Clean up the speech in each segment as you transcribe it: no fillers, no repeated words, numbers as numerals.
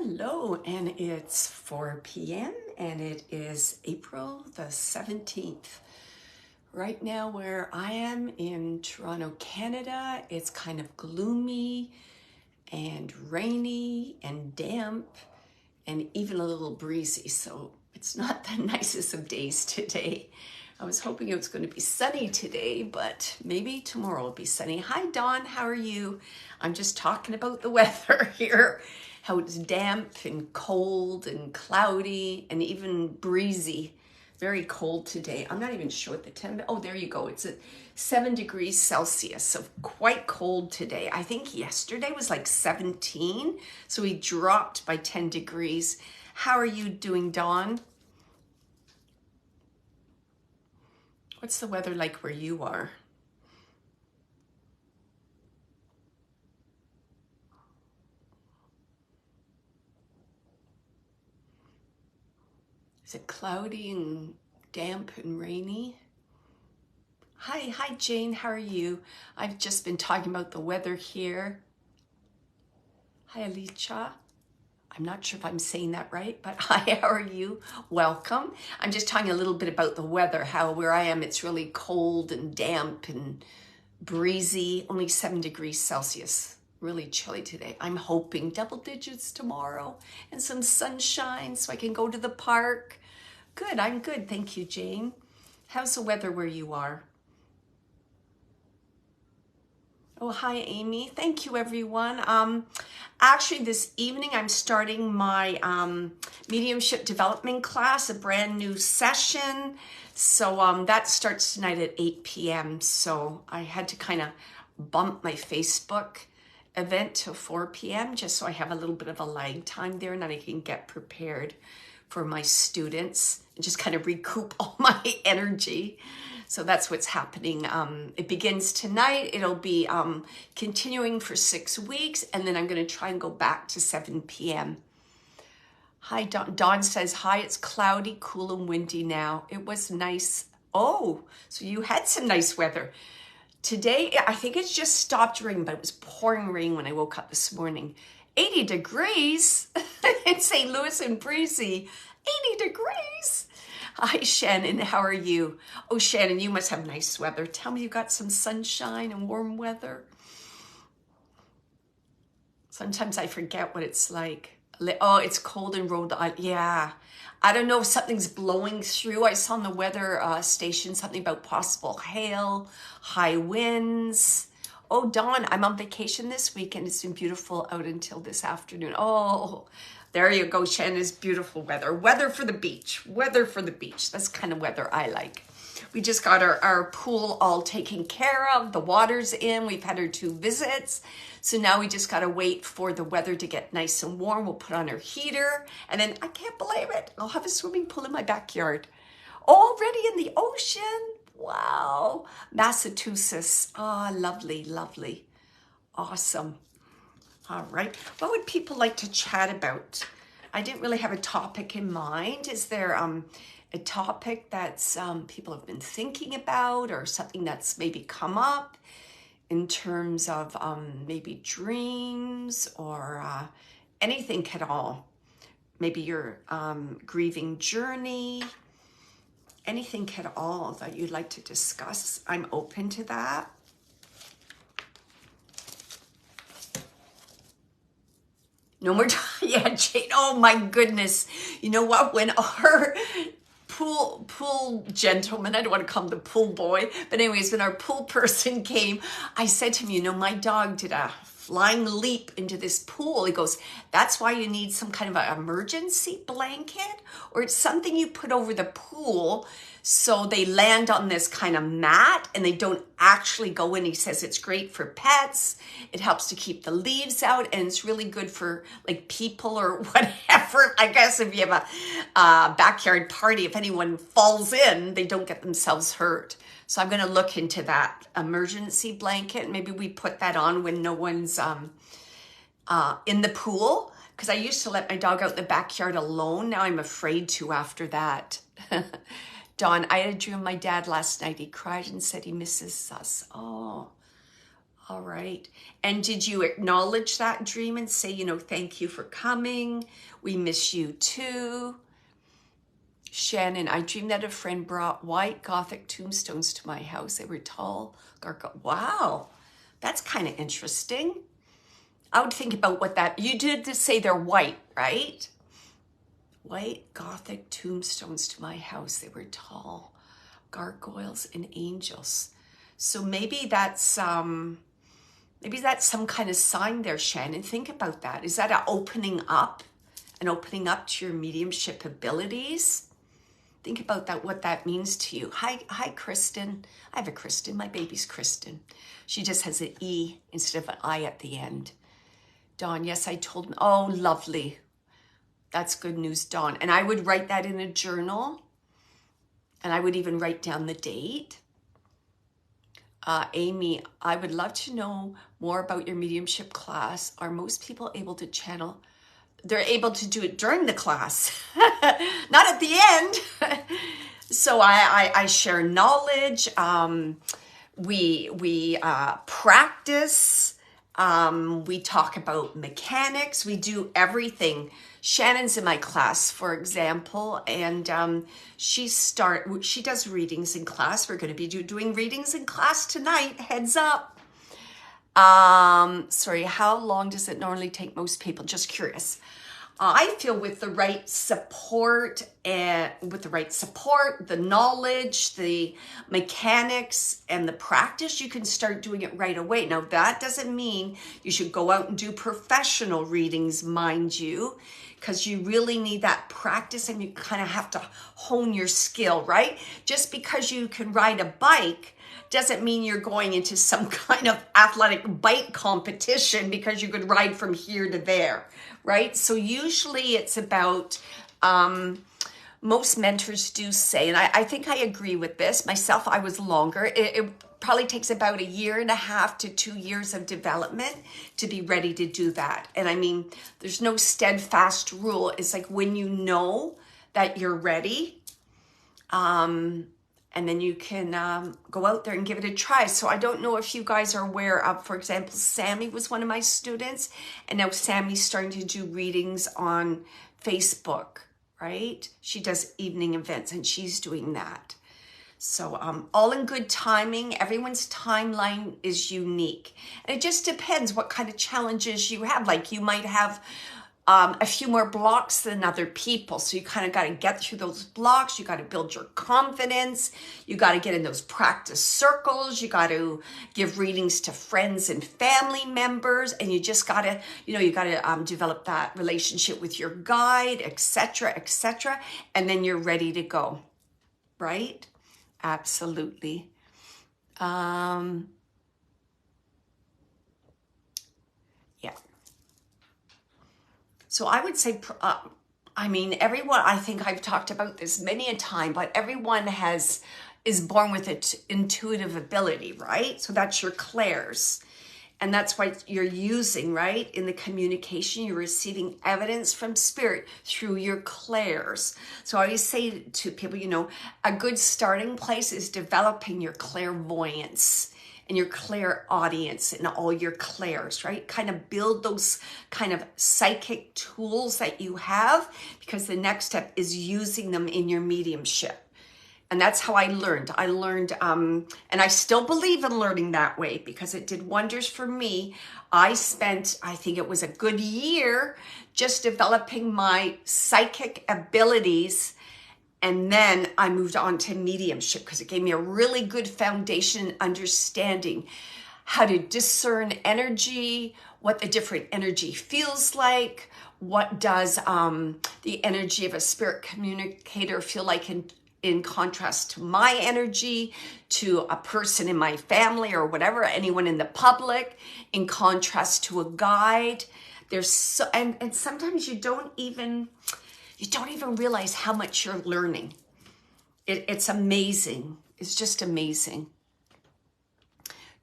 Hello, and it's 4 p.m. and it is April the 17th. Right now where I am in Toronto, Canada, it's kind of gloomy and rainy and damp and even a little breezy, so it's not the nicest of days today. I was hoping it was going to be sunny today, but maybe tomorrow will be sunny. Hi, Dawn. How are you? I'm just talking about the weather here, how it's damp and cold and cloudy and even breezy. Very cold today. I'm not even sure what the temp. Oh, there you go. It's at 7 degrees Celsius, so quite cold today. I think yesterday was like 17, so we dropped by 10 degrees. How are you doing, Dawn? What's the weather like where you are? Is it cloudy and damp and rainy? Hi, Jane. How are you? I've just been talking about the weather here. Hi, Alicia. I'm not sure if I'm saying that right, but hi, how are you? Welcome. I'm just talking a little bit about the weather, how where I am, it's really cold and damp and breezy, only 7 degrees Celsius. Really chilly today. I'm hoping double digits tomorrow and some sunshine so I can go to the park. Good, I'm good. Thank you, Jane. How's the weather where you are? Oh, hi, Amy. Thank you, everyone. Actually, this evening, I'm starting my mediumship development class, a brand new session. So that starts tonight at 8 p.m. So I had to kind of bump my Facebook event to 4 p.m. just so I have a little bit of a lag time there and then I can get prepared for my students and just kind of recoup all my energy. So that's what's happening. It begins tonight. It'll be continuing for 6 weeks, and then I'm going to try and go back to 7 p.m. Hi, Dawn says, hi, it's cloudy, cool, and windy now. It was nice. Oh, so you had some nice weather. Today, I think it's just stopped raining, but it was pouring rain when I woke up this morning. 80 degrees in St. Louis and breezy. 80 degrees. Hi, Shannon. How are you? Oh, Shannon, you must have nice weather. Tell me you got some sunshine and warm weather. Sometimes I forget what it's like. Oh, it's cold in Rhode Island. Yeah. I don't know if something's blowing through. I saw on the weather station something about possible hail, high winds. Oh, Dawn, I'm on vacation this week and it's been beautiful out until this afternoon. Oh, there you go, Shannon. It's beautiful weather. Weather for the beach. Weather for the beach. That's the kind of weather I like. We just got our pool all taken care of. The water's in. We've had our 2 visits. So now we just got to wait for the weather to get nice and warm. We'll put on our heater. And then I can't believe it, I'll have a swimming pool in my backyard. Already in the ocean. Wow. Massachusetts. Ah, lovely, lovely. Awesome. All right. What would people like to chat about? I didn't really have a topic in mind. Is there a topic that's people have been thinking about or something that's maybe come up in terms of maybe dreams or anything at all? Maybe your grieving journey, anything at all that you'd like to discuss. I'm open to that. No more time. Yeah, Jane. Oh my goodness. You know what? When our pool gentleman, I don't want to call him the pool boy, but anyways, when our pool person came, I said to him, you know, my dog did a flying leap into this pool. He goes, that's why you need some kind of an emergency blanket, or it's something you put over the pool so they land on this kind of mat and they don't actually go in. He says it's great for pets. It helps to keep the leaves out, and it's really good for like people or whatever. I guess if you have a backyard party, if anyone falls in, they don't get themselves hurt. So I'm going to look into that emergency blanket. Maybe we put that on when no one's in the pool, because I used to let my dog out in the backyard alone. Now I'm afraid to after that. Dawn, I had a dream of my dad last night. He cried and said he misses us. Oh, All right. And did you acknowledge that dream and say, you know, thank you for coming. We miss you too. Shannon, I dreamed that a friend brought white Gothic tombstones to my house. They were tall. Wow. That's kind of interesting. I would think about what that, you did to say they're white, right? White Gothic tombstones to my house. They were tall. Gargoyles and angels. So maybe that's some kind of sign there, Shannon. Think about that. Is that an opening up to your mediumship abilities? Think about that, what that means to you. Hi, Kristen. I have a Kristen. My baby's Kristen. She just has an E instead of an I at the end. Dawn, yes, I told him. Oh, lovely. That's good news, Dawn. And I would write that in a journal. And I would even write down the date. Amy, I would love to know more about your mediumship class. Are most people able to channel? They're able to do it during the class, not at the end. So I share knowledge. We practice. We talk about mechanics. We do everything. Shannon's in my class, for example, and she does readings in class. We're going to be doing readings in class tonight. Heads up. Sorry, how long does it normally take most people? Just curious. I feel with the right support, the knowledge, the mechanics, and the practice, you can start doing it right away. Now, that doesn't mean you should go out and do professional readings, mind you, because you really need that practice and you kind of have to hone your skill, right? Just because you can ride a bike doesn't mean you're going into some kind of athletic bike competition because you could ride from here to there, right? So usually it's about, most mentors do say, and I think I agree with this. Myself, I was longer. It probably takes about 1.5 to 2 years of development to be ready to do that. And I mean, there's no steadfast rule. It's like when you know that you're ready, and then you can go out there and give it a try. So I don't know if you guys are aware of, for example, Sammy was one of my students, and now Sammy's starting to do readings on Facebook, right? She does evening events, and she's doing that. So all in good timing. Everyone's timeline is unique. And it just depends what kind of challenges you have. Like you might have a few more blocks than other people. So you kind of got to get through those blocks. You got to build your confidence. You got to get in those practice circles. You got to give readings to friends and family members. And you just got to, you got to develop that relationship with your guide, etc., etc. And then you're ready to go, right? Absolutely. Yeah. So I would say, everyone, I think I've talked about this many a time, but everyone is born with it intuitive ability, right? So that's your clairs. And that's what you're using, right? In the communication, you're receiving evidence from spirit through your clairs. So I always say to people, a good starting place is developing your clairvoyance and your clairaudience and all your clairs, right? Kind of build those kind of psychic tools that you have, because the next step is using them in your mediumship. And that's how I learned. And I still believe in learning that way because it did wonders for me. I spent, I think it was a good year, just developing my psychic abilities. And then I moved on to mediumship because it gave me a really good foundation, understanding how to discern energy, what the different energy feels like, what does the energy of a spirit communicator feel like in contrast to my energy, to a person in my family or whatever, anyone in the public, in contrast to a guide. There's and sometimes you don't even realize how much you're learning. It's amazing. It's just amazing.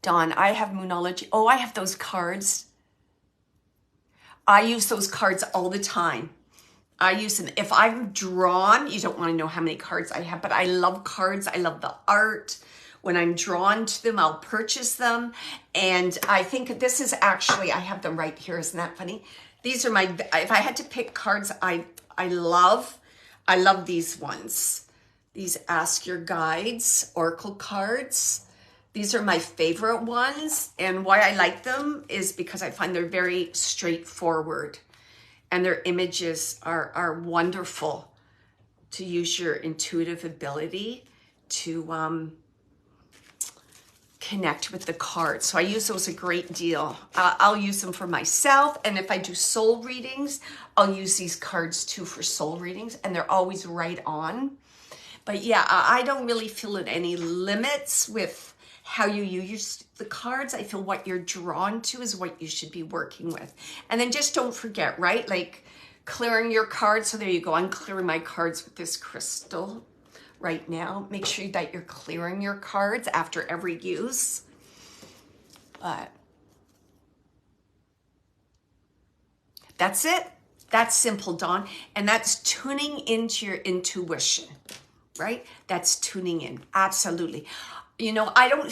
Dawn, I have Moonology. Oh, I have those cards. I use those cards all the time. I use them. If I'm drawn, you don't want to know how many cards I have, but I love cards. I love the art. When I'm drawn to them, I'll purchase them. And I think this is actually, I have them right here. Isn't that funny? These are my, if I had to pick cards I love these ones. These Ask Your Guides Oracle cards. These are my favorite ones. And why I like them is because I find they're very straightforward. And their images are wonderful to use your intuitive ability to connect with the cards. So I use those a great deal. I'll use them for myself. And if I do soul readings, I'll use these cards too for soul readings. And they're always right on. But yeah, I don't really feel any limits with how you use the cards. I feel what you're drawn to is what you should be working with. And then just don't forget, right? Like clearing your cards. So there you go. I'm clearing my cards with this crystal right now. Make sure that you're clearing your cards after every use. But that's it. That's simple, Dawn. And that's tuning into your intuition, right? That's tuning in. Absolutely. You know, I don't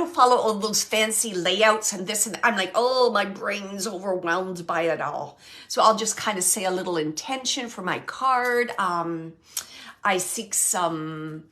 follow all those fancy layouts and this and that. I'm like, oh, my brain's overwhelmed by it all. So I'll just kind of say a little intention for my card. I seek some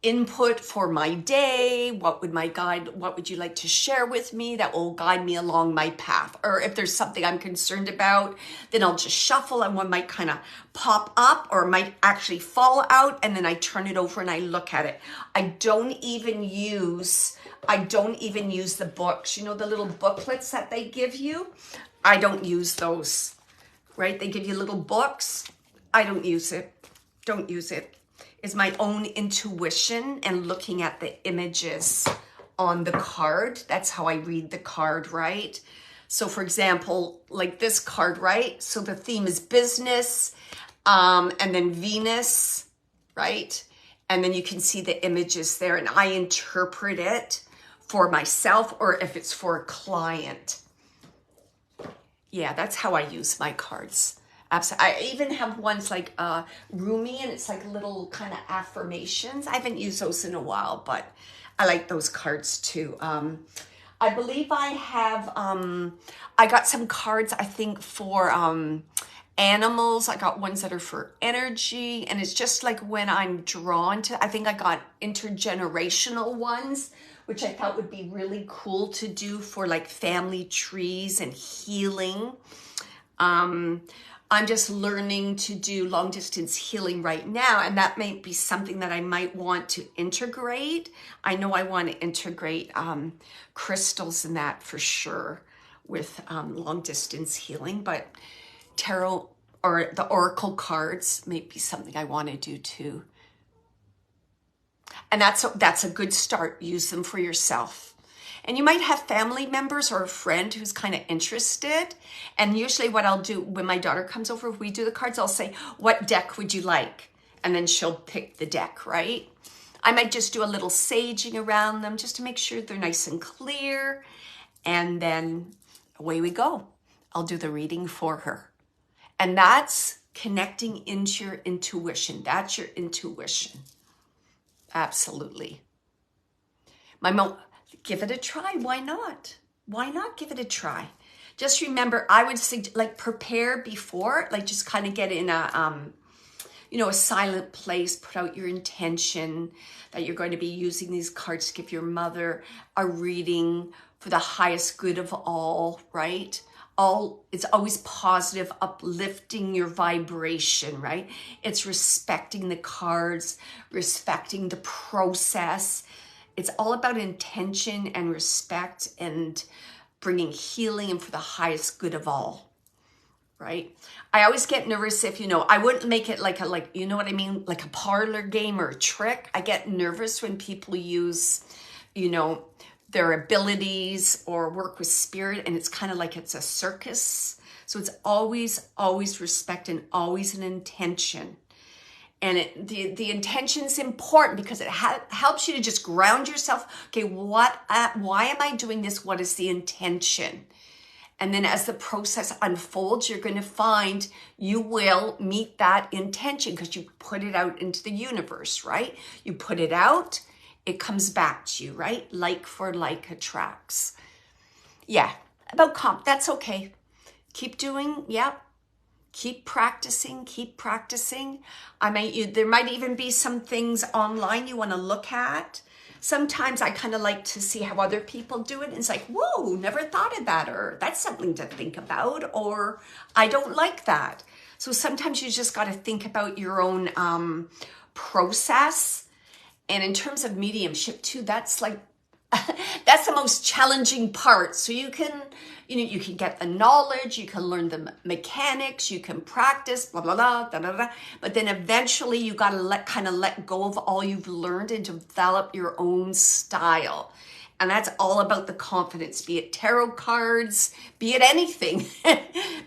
input for my day. What would you like to share with me that will guide me along my path? Or if there's something I'm concerned about, then I'll just shuffle and one might kind of pop up or might actually fall out, and then I turn it over and I look at it. I don't even use the books, you know, the little booklets that they give you. I don't use those, right? They give you little books. I don't use it. Don't use it. Is my own intuition and looking at the images on the card. That's how I read the card, right? So for example, like this card, right? So the theme is business, and then Venus, right? And then you can see the images there, and I interpret it for myself or if it's for a client. Yeah, that's how I use my cards. Absolutely. I even have ones like Rumi, and it's like little kind of affirmations. I haven't used those in a while, but I like those cards too. I believe I have, I got some cards, I think, for animals. I got ones that are for energy, and it's just like when I'm drawn to, I think I got intergenerational ones, which I thought would be really cool to do for like family trees and healing. I'm just learning to do long distance healing right now, and that may be something that I might want to integrate. I know I want to integrate crystals in that for sure with long distance healing, but tarot or the oracle cards may be something I want to do too. And that's a good start. Use them for yourself. And you might have family members or a friend who's kind of interested. And usually what I'll do when my daughter comes over, if we do the cards, I'll say, what deck would you like? And then she'll pick the deck, right? I might just do a little saging around them just to make sure they're nice and clear. And then away we go. I'll do the reading for her. And that's connecting into your intuition. That's your intuition. Absolutely. My mom... Give it a try. Why not? Why not give it a try? Just remember, I would like prepare before, like just kind of get in a, a silent place, put out your intention that you're going to be using these cards to give your mother a reading for the highest good of all, right? It's always positive, uplifting your vibration, right? It's respecting the cards, respecting the process. It's all about intention and respect and bringing healing and for the highest good of all, right? I always get nervous if, I wouldn't make it like you know what I mean? Like a parlor game or a trick. I get nervous when people use, their abilities or work with spirit, and it's kind of like it's a circus. So it's always, always respect and always an intention. And the intention's important because it helps you to just ground yourself. Okay, why am I doing this? What is the intention? And then as the process unfolds, you're going to find you will meet that intention because you put it out into the universe, right? You put it out it comes back to you, right? Like for like attracts. Yeah, about comp, that's okay. Keep doing, yeah. Keep practicing, keep practicing. There might even be some things online you want to look at. Sometimes I kind of like to see how other people do it. And it's like, whoa, never thought of that, or that's something to think about, or I don't like that. So sometimes you just got to think about your own process. And in terms of mediumship too, that's like, that's the most challenging part. So you can get the knowledge, you can learn the mechanics, you can practice, blah, blah, blah, da, da, da. But then eventually you got to let go of all you've learned and develop your own style. And that's all about the confidence, be it tarot cards, be it anything,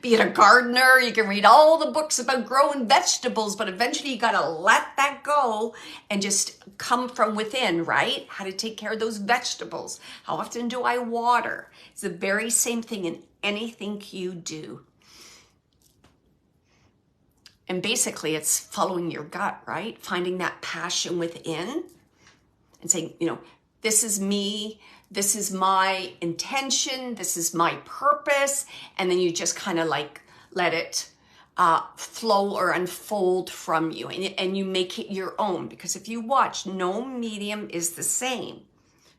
be it a gardener. You can read all the books about growing vegetables, but eventually you got to let that go and just come from within, right? How to take care of those vegetables. How often do I water? It's the very same thing in anything you do. And basically it's following your gut, right? Finding that passion within and saying, this is me, this is my intention, this is my purpose. And then you just kind of like let it flow or unfold from you, and you make it your own. Because if you watch, no medium is the same.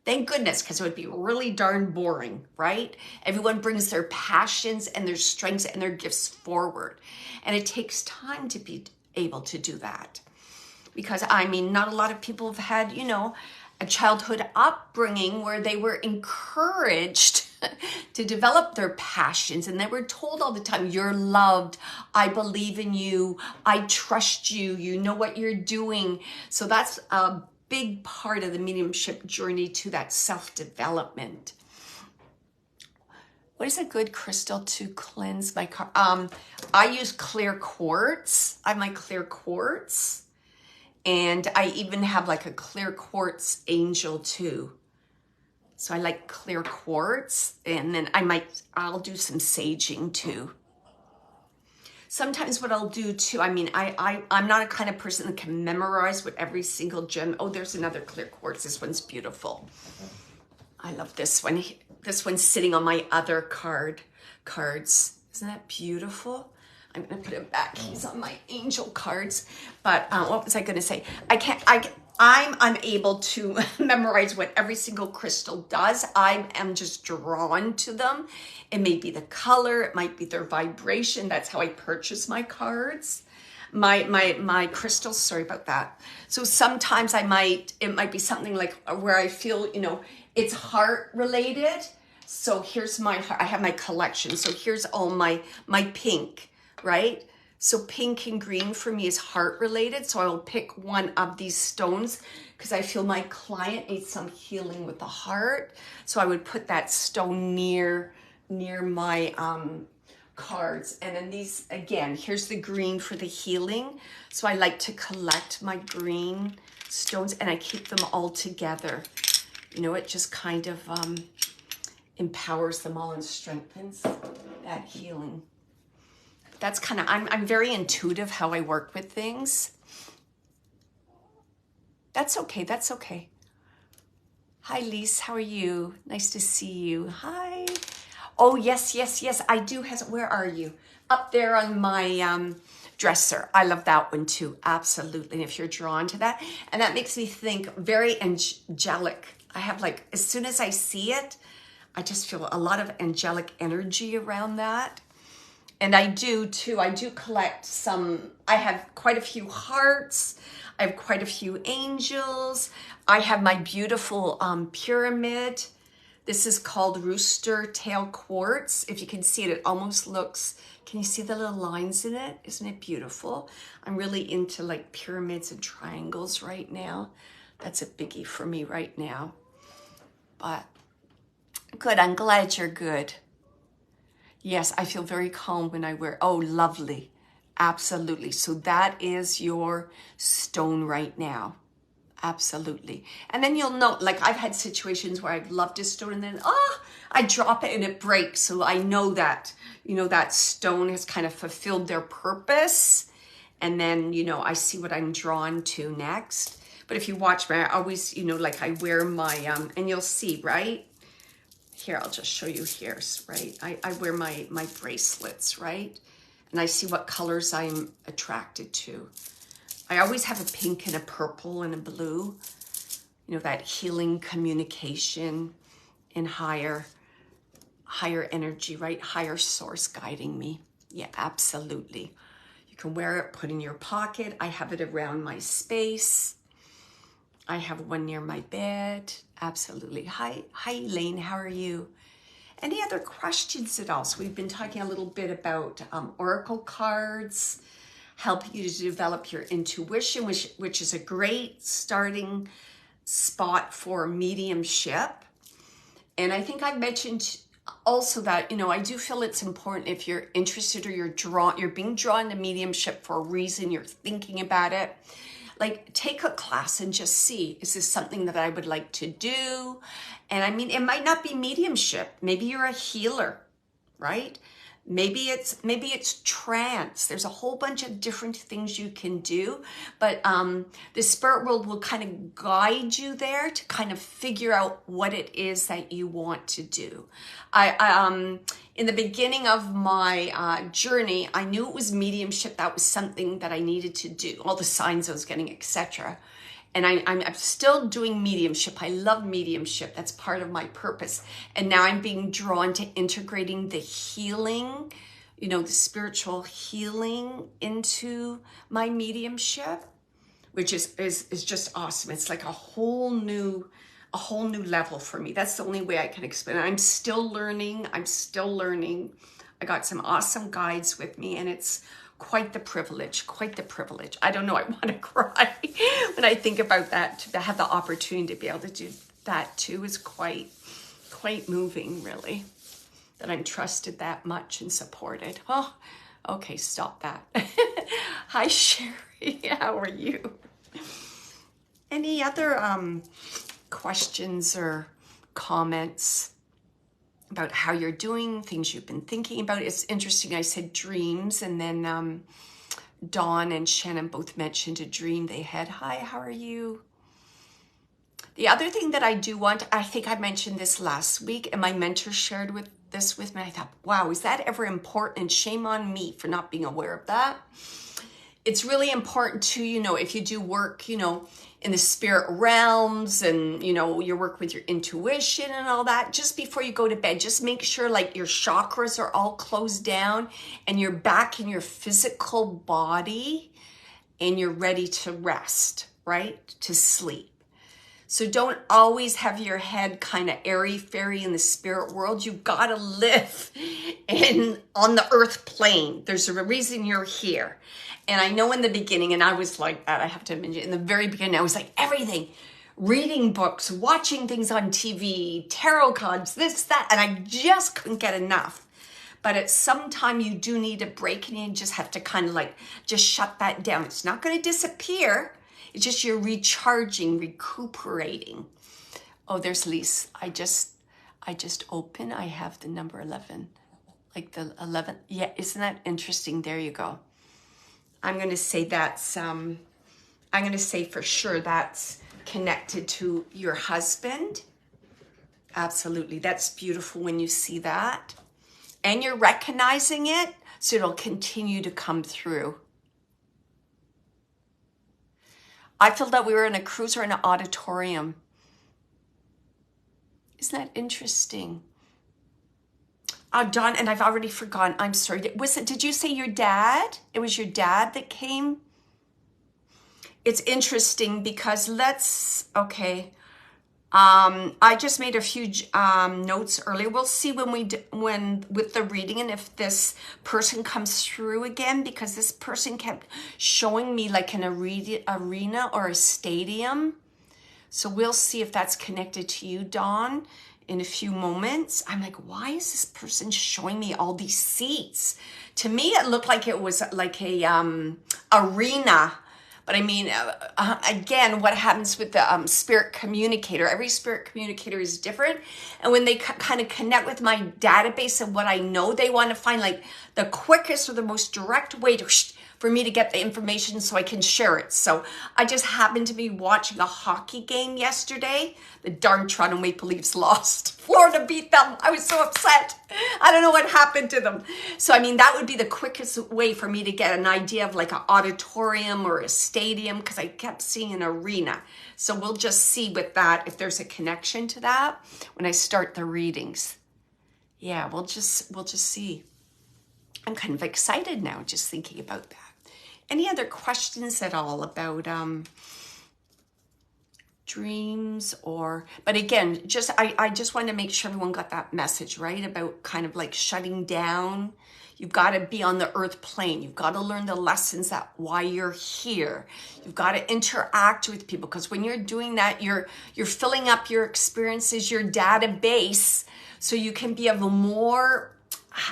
Thank goodness, because it would be really darn boring, right? Everyone brings their passions and their strengths and their gifts forward. And it takes time to be able to do that. Because not a lot of people have had, a childhood upbringing where they were encouraged to develop their passions, and they were told all the time, you're loved, I believe in you, I trust you, you know what you're doing. So that's a big part of the mediumship journey to that self-development. What is a good crystal to cleanse my car? I use clear quartz. I have my clear quartz. And I even have like a clear quartz angel too. So I like clear quartz. And then I'll do some saging too. Sometimes what I'll do too, I'm not a kind of person that can memorize what every single gem. Oh, there's another clear quartz. This one's beautiful. I love this one. This one's sitting on my other cards. Isn't that beautiful? I'm going to put it back. He's on my angel cards. But what was I going to say? I'm unable to memorize what every single crystal does. I am just drawn to them. It may be the color. It might be their vibration. That's how I purchase my cards. My crystals, sorry about that. So sometimes it might be something like where I feel, it's heart related. So here's I have my collection. So here's all my pink. Right? So pink and green for me is heart related. So I will pick one of these stones because I feel my client needs some healing with the heart. So I would put that stone near my cards. And then these, again, here's the green for the healing. So I like to collect my green stones and I keep them all together. It just kind of empowers them all and strengthens that healing. That's kind of, I'm very intuitive how I work with things. That's okay, that's okay. Hi, Lise, how are you? Nice to see you. Hi. Oh, yes, I do have, where are you? Up there on my dresser. I love that one too, absolutely. And if you're drawn to that, and that makes me think very angelic. I have as soon as I see it, I just feel a lot of angelic energy around that. And I do too, I do collect some, I have quite a few hearts, I have quite a few angels, I have my beautiful pyramid. This is called Rooster Tail Quartz. If you can see it, it almost looks, can you see the little lines in it? Isn't it beautiful? I'm really into pyramids and triangles right now. That's a biggie for me right now. But good, I'm glad you're good. Yes, I feel very calm when I wear, oh, lovely. Absolutely. So that is your stone right now. Absolutely. And then you'll know, I've had situations where I've loved a stone and then, I drop it and it breaks. So I know that, that stone has kind of fulfilled their purpose. And then, I see what I'm drawn to next. But if you watch me, I always, you know, like I wear my, and you'll see, right? Here, I'll just show you here, right? I wear my bracelets, right? And I see what colors I'm attracted to. I always have a pink and a purple and a blue, you know, that healing communication and higher energy, right? Higher source guiding me. Yeah, absolutely. You can wear it, put in your pocket. I have it around my space. I have one near my bed. Absolutely. Hi, Elaine. How are you? Any other questions at all? So we've been talking a little bit about oracle cards, help you to develop your intuition, which is a great starting spot for mediumship. And I think I mentioned also that, you know, I do feel it's important if you're interested or you're being drawn to mediumship for a reason, you're thinking about it. Like, take a class and just see, is this something that I would like to do? And I mean, it might not be mediumship. Maybe you're a healer, right? Maybe it's trance. There's a whole bunch of different things you can do, but the spirit world will kind of guide you there to kind of figure out what it is that you want to do. I in the beginning of my journey, I knew it was mediumship. That was something that I needed to do. All the signs I was getting, etc. And I'm still doing mediumship. I love mediumship. That's part of my purpose. And now I'm being drawn to integrating the healing, you know, the spiritual healing into my mediumship, which is just awesome. It's like a whole new level for me. That's the only way I can explain it. I'm still learning. I got some awesome guides with me, and it's quite the privilege. I don't know, I want to cry when I think about that. To have the opportunity to be able to do that too is quite moving, really, that I'm trusted that much and supported. Oh, okay, stop that. Hi, Sherry, how are you? Any other questions or comments about how you're doing, things you've been thinking about? It's interesting, I said dreams, and then Dawn and Shannon both mentioned a dream they had. Hi, how are you? The other thing that I do want, I think I mentioned this last week, and my mentor shared this with me. I thought, wow, is that ever important? And shame on me for not being aware of that. It's really important to, you know, if you do work, you know, in the spirit realms, and, you know, your work with your intuition and all that, just before you go to bed, just make sure like your chakras are all closed down and you're back in your physical body and you're ready to rest, right? To sleep. So don't always have your head kind of airy-fairy in the spirit world. You gotta live on the earth plane. There's a reason you're here. And I know in the beginning, and I was like that, I have to admit, in the very beginning, I was like everything, reading books, watching things on TV, tarot cards, this, that, and I just couldn't get enough. But at some time you do need a break, and you just have to kind of like just shut that down. It's not going to disappear. It's just you're recharging, recuperating. Oh, there's Lise. I just opened. I have the number 11, like the 11. Yeah, isn't that interesting? There you go. I'm going to say that's, I'm going to say for sure that's connected to your husband. Absolutely. That's beautiful when you see that. And you're recognizing it, so it'll continue to come through. I felt that we were in a cruise or in an auditorium. Isn't that interesting? Dawn, and I've already forgotten. I'm sorry. Did you say your dad? It was your dad that came? It's interesting because okay. I just made a few notes earlier. We'll see when with the reading, and if this person comes through again, because this person kept showing me like an arena or a stadium. So we'll see if that's connected to you, Dawn, in a few moments. I'm like, why is this person showing me all these seats? To me, it looked like it was like a arena. But I mean, again, what happens with the spirit communicator? Every spirit communicator is different. And when they kind of connect with my database of what I know, they want to find like the quickest or the most direct way to for me to get the information so I can share it. So I just happened to be watching a hockey game yesterday. The darn Toronto Maple Leafs lost. Florida beat them. I was so upset. I don't know what happened to them. So, I mean, that would be the quickest way for me to get an idea of like an auditorium or a stadium, because I kept seeing an arena. So we'll just see with that if there's a connection to that when I start the readings. Yeah, we'll just see. I'm kind of excited now just thinking about that. Any other questions at all about dreams? But again, I just wanted to make sure everyone got that message, right? About kind of like shutting down. You've got to be on the earth plane. You've got to learn the lessons that why you're here. You've got to interact with people, because when you're doing that, you're filling up your experiences, your database, so you can be of a more,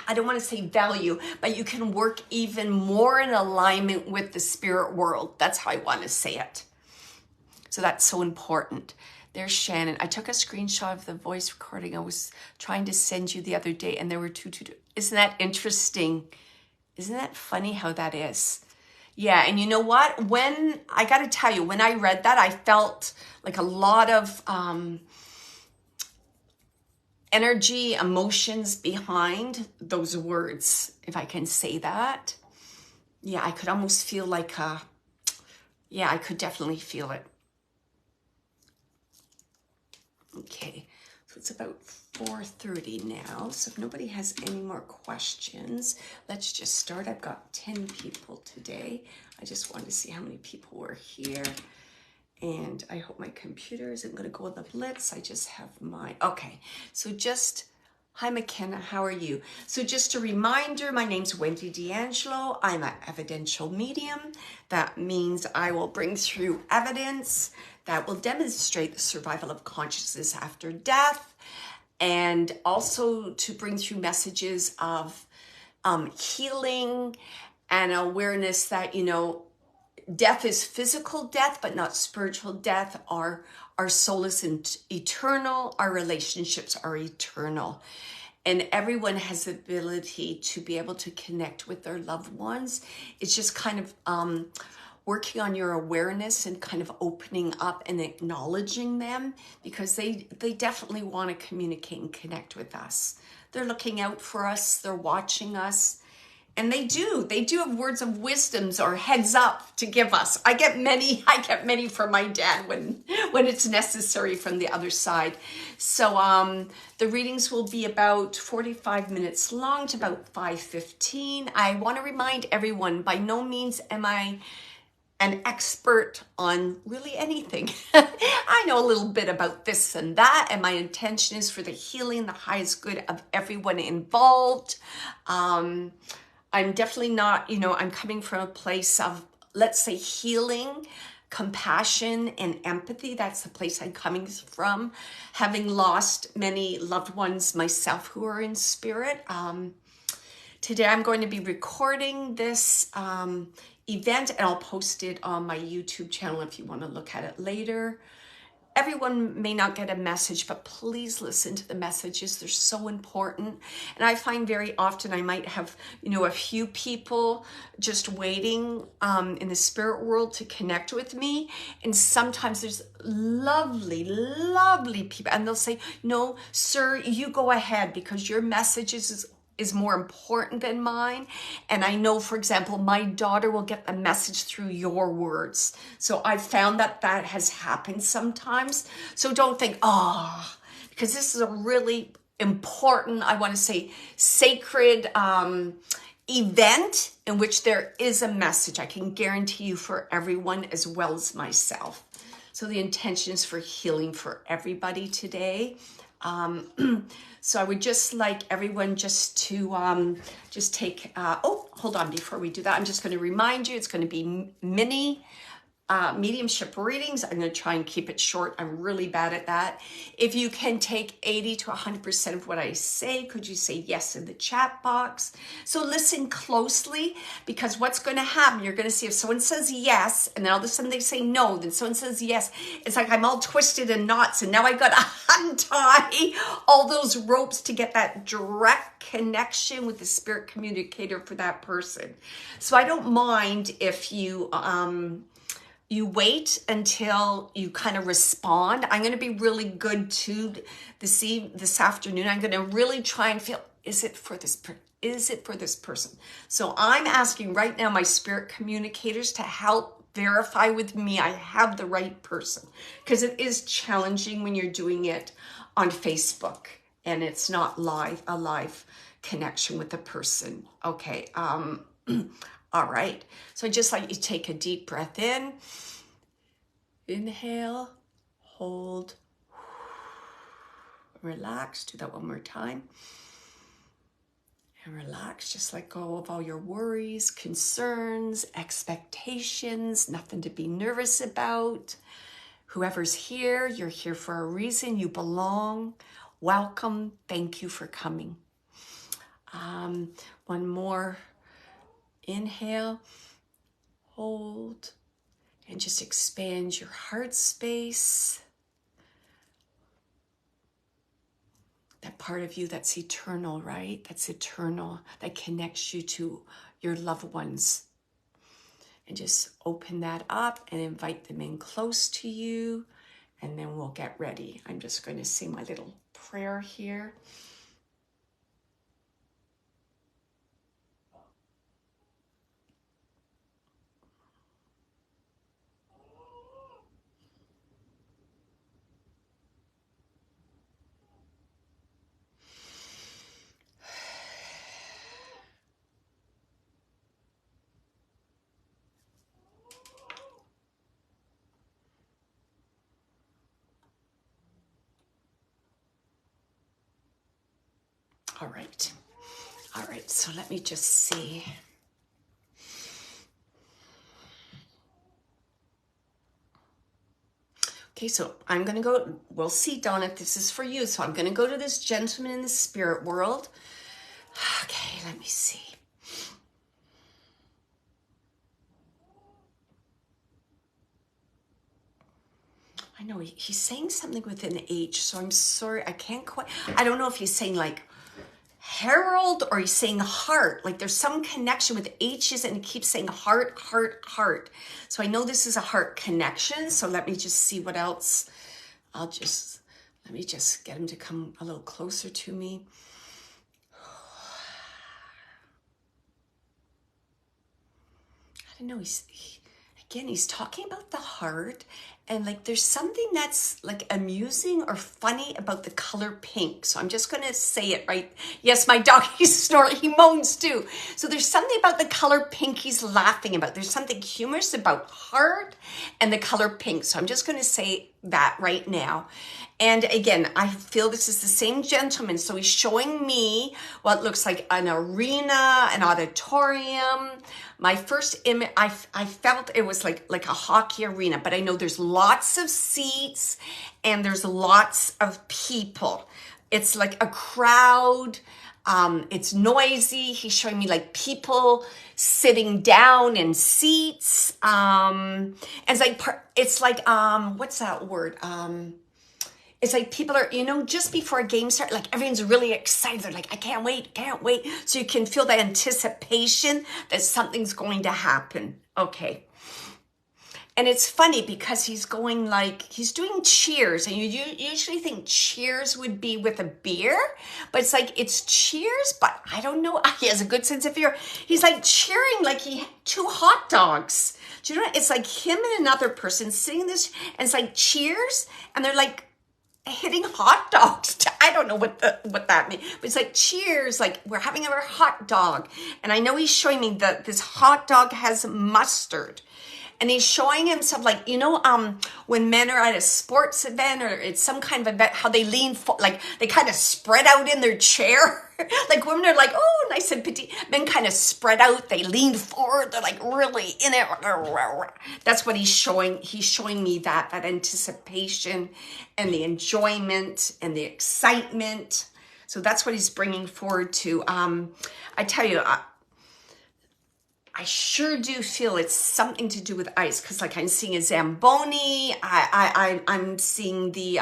I don't want to say value, but you can work even more in alignment with the spirit world. That's how I want to say it. So that's so important. There's Shannon. I took a screenshot of the voice recording I was trying to send you the other day, and there were two. Isn't that interesting? Isn't that funny how that is? Yeah, and you know what? When, I got to tell you, when I read that, I felt like a lot of energy, emotions behind those words, if I can say that. Yeah, I could almost feel like yeah, I could definitely feel it. Okay, so it's about 4:30 now. So if nobody has any more questions, let's just start. I've got 10 people today. I just wanted to see how many people were here. And I hope my computer isn't going to go on the blitz. I just have okay. So hi McKenna, how are you? So just a reminder, my name's Wendy D'Angelo. I'm an evidential medium. That means I will bring through evidence that will demonstrate the survival of consciousness after death, and also to bring through messages of healing and awareness that, death is physical death, but not spiritual death. Our soul is eternal. Our relationships are eternal. And everyone has the ability to be able to connect with their loved ones. It's just kind of working on your awareness and kind of opening up and acknowledging them, because they definitely want to communicate and connect with us. They're looking out for us. They're watching us. And they do have words of wisdoms or heads up to give us. I get many from my dad when it's necessary from the other side. So the readings will be about 45 minutes long to about 5:15. I want to remind everyone, by no means am I an expert on really anything. I know a little bit about this and that, and my intention is for the healing, the highest good of everyone involved. I'm definitely not, I'm coming from a place of, let's say, healing, compassion, and empathy. That's the place I'm coming from, having lost many loved ones myself who are in spirit. Today I'm going to be recording this event, and I'll post it on my YouTube channel if you want to look at it later. Everyone may not get a message, but please listen to the messages. They're so important. And I find very often I might have, a few people just waiting in the spirit world to connect with me. And sometimes there's lovely, lovely people. And they'll say, no, sir, you go ahead, because your message is more important than mine. And I know, for example, my daughter will get the message through your words. So I've found that has happened sometimes. So don't think, because this is a really important, I want to say, sacred event in which there is a message, I can guarantee you, for everyone as well as myself. So the intention is for healing for everybody today. So I would just like everyone just to take, hold on, before we do that, I'm just going to remind you, it's going to be mini mediumship readings. I'm going to try and keep it short. I'm really bad at that. If you can take 80 to 100% of what I say, could you say yes in the chat box? So listen closely, because what's going to happen, you're going to see if someone says yes, and then all of a sudden they say no, then someone says yes. It's like I'm all twisted in knots, and now I got to untie all those ropes to get that direct connection with the spirit communicator for that person. So I don't mind if you wait until you kind of respond. I'm going to be really good too this afternoon. I'm going to really try and feel, is it for this person? So I'm asking right now my spirit communicators to help verify with me I have the right person, because it is challenging when you're doing it on Facebook and it's not a live connection with the person. Okay. All right. So I just like you to take a deep breath in. Inhale, hold, relax. Do that one more time. And relax. Just let go of all your worries, concerns, expectations, nothing to be nervous about. Whoever's here, you're here for a reason. You belong. Welcome. Thank you for coming. One more. Inhale, hold, and just expand your heart space. That part of you that's eternal, right? That's eternal, that connects you to your loved ones. And just open that up and invite them in close to you. And then we'll get ready. I'm just going to say my little prayer here. All right. All right. So let me just see. Okay, so I'm going to go, we'll see, Dawn, if this is for you. So I'm going to go to this gentleman in the spirit world. Okay, let me see. I know he's saying something with an H, so I'm sorry. I can't quite, I don't know if he's saying like Harold or he's saying heart. Like there's some connection with H's and he keeps saying heart, heart, heart. So I know this is a heart connection. So let me just see what else. Let me just get him to come a little closer to me. I don't know. He's talking about the heart, and like there's something that's like amusing or funny about the color pink. So I'm just going to say it right. Yes, my dog, he's snoring, he moans too. So there's something about the color pink he's laughing about. There's something humorous about heart and the color pink. So I'm just going to say that right now. And again, I feel this is the same gentleman. So he's showing me what looks like an arena, an auditorium. My first image, I felt it was like a hockey arena, but I know there's lots of seats and there's lots of people. It's like a crowd. It's noisy. He's showing me like people sitting down in seats. And it's like, what's that word? It's like people are, just before a game starts, like everyone's really excited. They're like, I can't wait. So you can feel the anticipation that something's going to happen. Okay. And it's funny because he's doing cheers. And you usually think cheers would be with a beer, but it's like, it's cheers, but I don't know. He has a good sense of humor. He's like cheering like he had 2 hot dogs. Do you know what? It's like him and another person sitting in this, and it's like cheers. And they're like, hitting hot dogs. I don't know what that means, but it's like cheers, like we're having our hot dog. And I know he's showing me that this hot dog has mustard. and he's showing himself like, when men are at a sports event or it's some kind of event, how they lean like they kind of spread out in their chair. Like women are like, oh, nice and petite. Men kind of spread out, they lean forward, they're like really in it. That's what he's showing. He's showing me that anticipation and the enjoyment and the excitement. So that's what he's bringing forward to. I tell you, I sure do feel it's something to do with ice, because like I'm seeing a Zamboni, I'm seeing the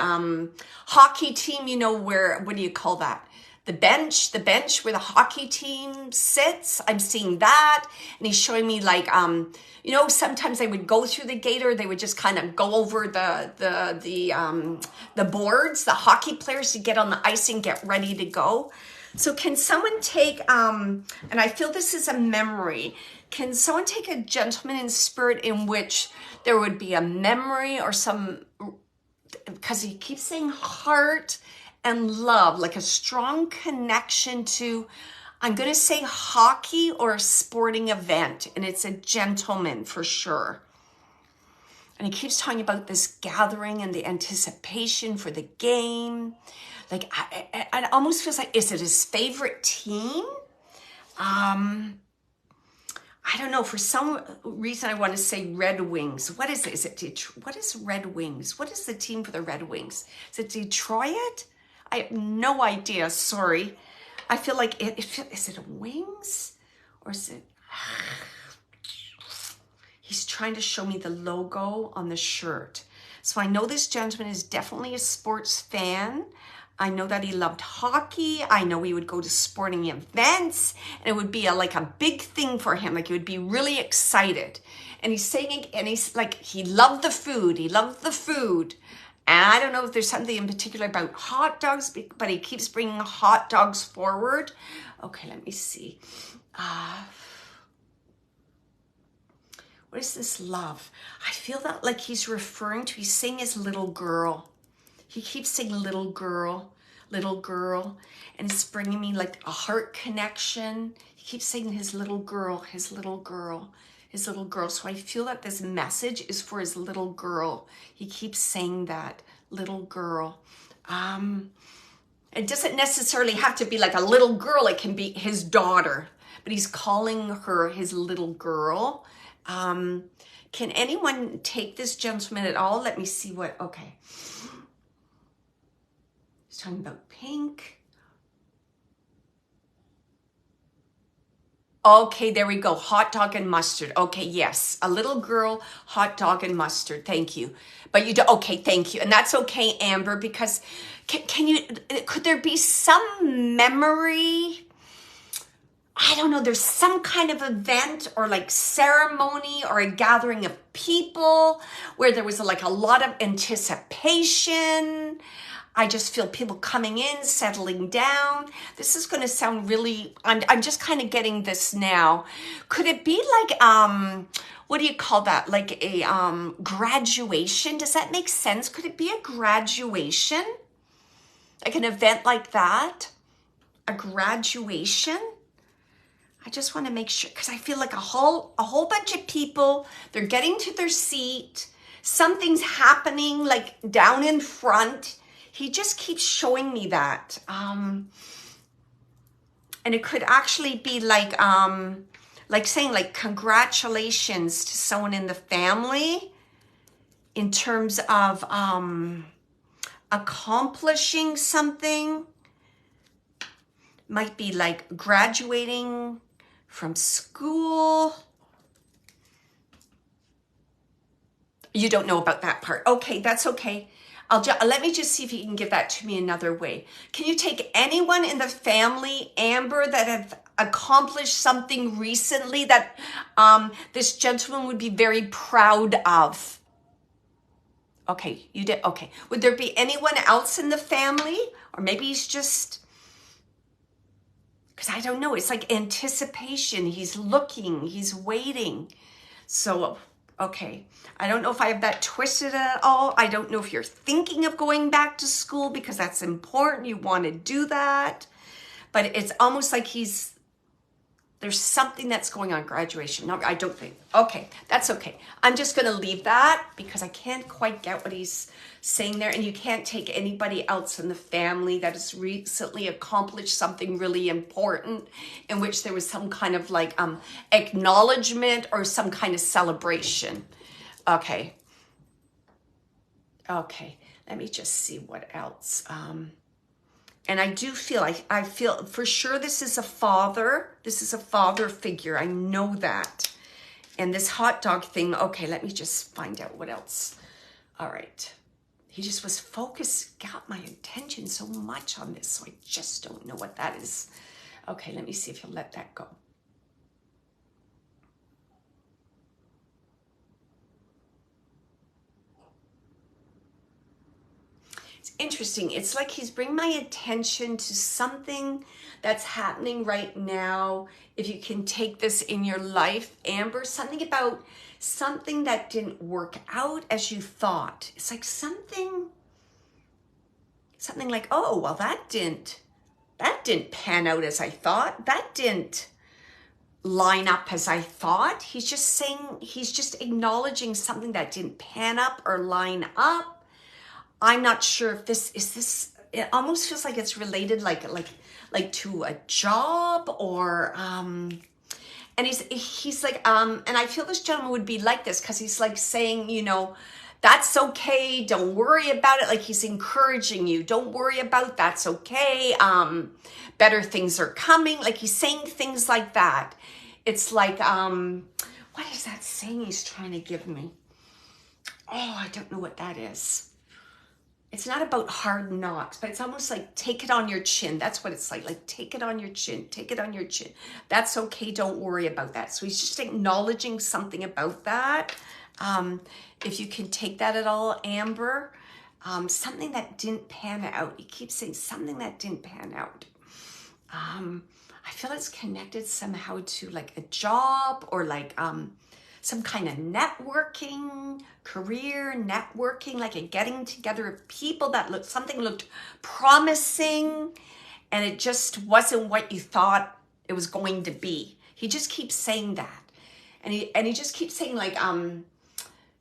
hockey team, where, what do you call that? The bench where the hockey team sits. I'm seeing that, and he's showing me like, sometimes they would go through the gate, or they would just kind of go over the boards, the hockey players, to get on the ice and get ready to go. So can someone take, and I feel this is a memory, can someone take a gentleman in spirit in which there would be a memory or some, because he keeps saying heart and love, like a strong connection to, I'm going to say hockey or a sporting event, and it's a gentleman for sure. And he keeps talking about this gathering and the anticipation for the game. Like, it almost feels like, is it his favorite team? I don't know. For some reason, I want to say Red Wings. What is it? Is it Detroit? What is Red Wings? What is the team for the Red Wings? Is it Detroit? I have no idea. Sorry. I feel like is it Wings? Or is it... He's trying to show me the logo on the shirt. So I know this gentleman is definitely a sports fan. I know that he loved hockey. I know he would go to sporting events, and it would be like a big thing for him. Like he would be really excited. And he's saying, and he's like, he loved the food. He loved the food. And I don't know if there's something in particular about hot dogs, but he keeps bringing hot dogs forward. Okay, let me see. What is this love? I feel that like he's he's saying his little girl. He keeps saying little girl, and it's bringing me like a heart connection. He keeps saying his little girl, his little girl, his little girl. So I feel that this message is for his little girl. He keeps saying that, little girl. It doesn't necessarily have to be like a little girl. It can be his daughter, but he's calling her his little girl. Can anyone take this gentleman at all? Let me see what, okay. He's talking about pink. Okay, there we go. Hot dog and mustard. Okay, yes. A little girl, hot dog and mustard. Thank you. But you do, okay, thank you. And that's okay, Amber, because could there be some memory? I don't know, there's some kind of event or like ceremony or a gathering of people where there was like a lot of anticipation. I just feel people coming in, settling down. This is going to sound really, I'm just kind of getting this now. Could it be like, what do you call that? Like a graduation? Does that make sense? Could it be a graduation? Like an event like that? A graduation? I just want to make sure, because I feel like a whole bunch of people, they're getting to their seat. Something's happening like down in front. He just keeps showing me that. And it could actually be like saying like congratulations to someone in the family in terms of accomplishing something. Might be like graduating from school. You don't know about that part. Okay, that's okay. Let me just see if you can give that to me another way. Can you take anyone in the family, Amber, that have accomplished something recently that this gentleman would be very proud of? Okay, you did. Okay. Would there be anyone else in the family? Or maybe he's just... Because I don't know, it's like anticipation. He's looking, he's waiting. So, okay. I don't know if I have that twisted at all. I don't know if you're thinking of going back to school because that's important. You want to do that. But it's almost like the There's something that's going on. Graduation. No, I don't think. Okay, that's okay. I'm just going to leave that because I can't quite get what he's saying there. And you can't take anybody else in the family that has recently accomplished something really important in which there was some kind of like acknowledgement or some kind of celebration. Okay. Okay. Let me just see what else. And I do feel, I feel for sure this is a father. This is a father figure. I know that. And this hot dog thing, okay, let me just find out what else. All right. He just was focused, got my attention so much on this, so I just don't know what that is. Okay, let me see if he'll let that go. Interesting. It's like he's bringing my attention to something that's happening right now. If you can take this in your life, Amber, something about something that didn't work out as you thought. It's like something like, oh, well, that didn't pan out as I thought. That didn't line up as I thought. He's just saying, he's just acknowledging something that didn't pan up or line up. I'm not sure if this, it almost feels like it's related like to a job or, and he's like, and I feel this gentleman would be like this because he's like saying, you know, that's okay. Don't worry about it. Like he's encouraging you. Don't worry about that's okay. Better things are coming. Like he's saying things like that. It's like, what is that saying he's trying to give me? Oh, I don't know what that is. It's not about hard knocks, but it's almost like take it on your chin. That's what it's like. Like take it on your chin. Take it on your chin. That's okay. Don't worry about that. So he's just acknowledging something about that. If you can take that at all, Amber, something that didn't pan out. He keeps saying something that didn't pan out. I feel it's connected somehow to like a job or like some kind of networking, career networking, like a getting together of people that looked promising and it just wasn't what you thought it was going to be. He just keeps saying that. And he just keeps saying like,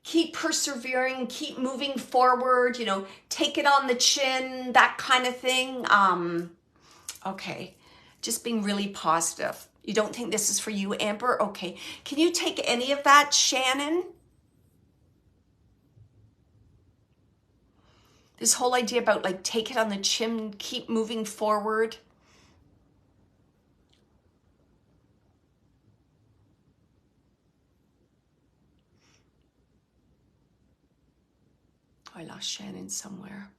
keep persevering, keep moving forward, you know, take it on the chin, that kind of thing. Okay, just being really positive. You don't think this is for you, Amber? Okay. Can you take any of that, Shannon? This whole idea about like take it on the chin, keep moving forward. Oh, I lost Shannon somewhere.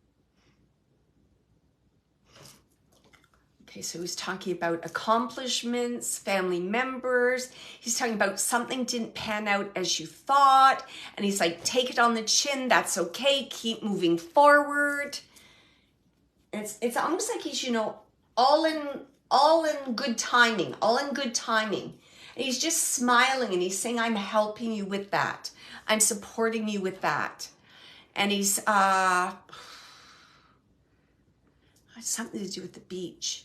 Okay, so he's talking about accomplishments, family members. He's talking about something didn't pan out as you thought. And he's like, take it on the chin. That's okay. Keep moving forward. It's almost like he's, you know, all in good timing, all in good timing. And he's just smiling and he's saying, I'm helping you with that. I'm supporting you with that. And he's, something to do with the beach.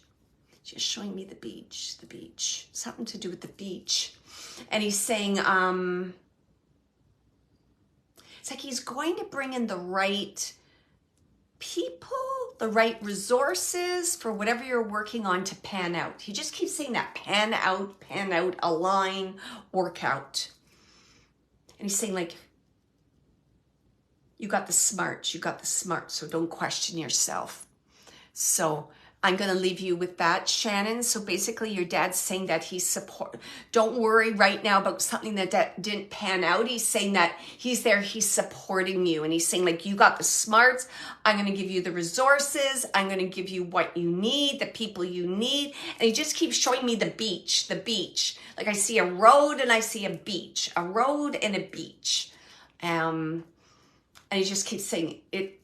Just showing me the beach, something to do with the beach. And he's saying, it's like he's going to bring in the right people, the right resources for whatever you're working on to pan out. He just keeps saying that, pan out, align, work out. And he's saying like, you got the smarts, so don't question yourself. So I'm going to leave you with that, Shannon. So basically your dad's saying that don't worry right now about something that didn't pan out. He's saying that he's there, he's supporting you. And he's saying like, you got the smarts. I'm going to give you the resources. I'm going to give you what you need, the people you need. And he just keeps showing me the beach. Like I see a road and I see a beach, a road and a beach. And he just keeps saying it.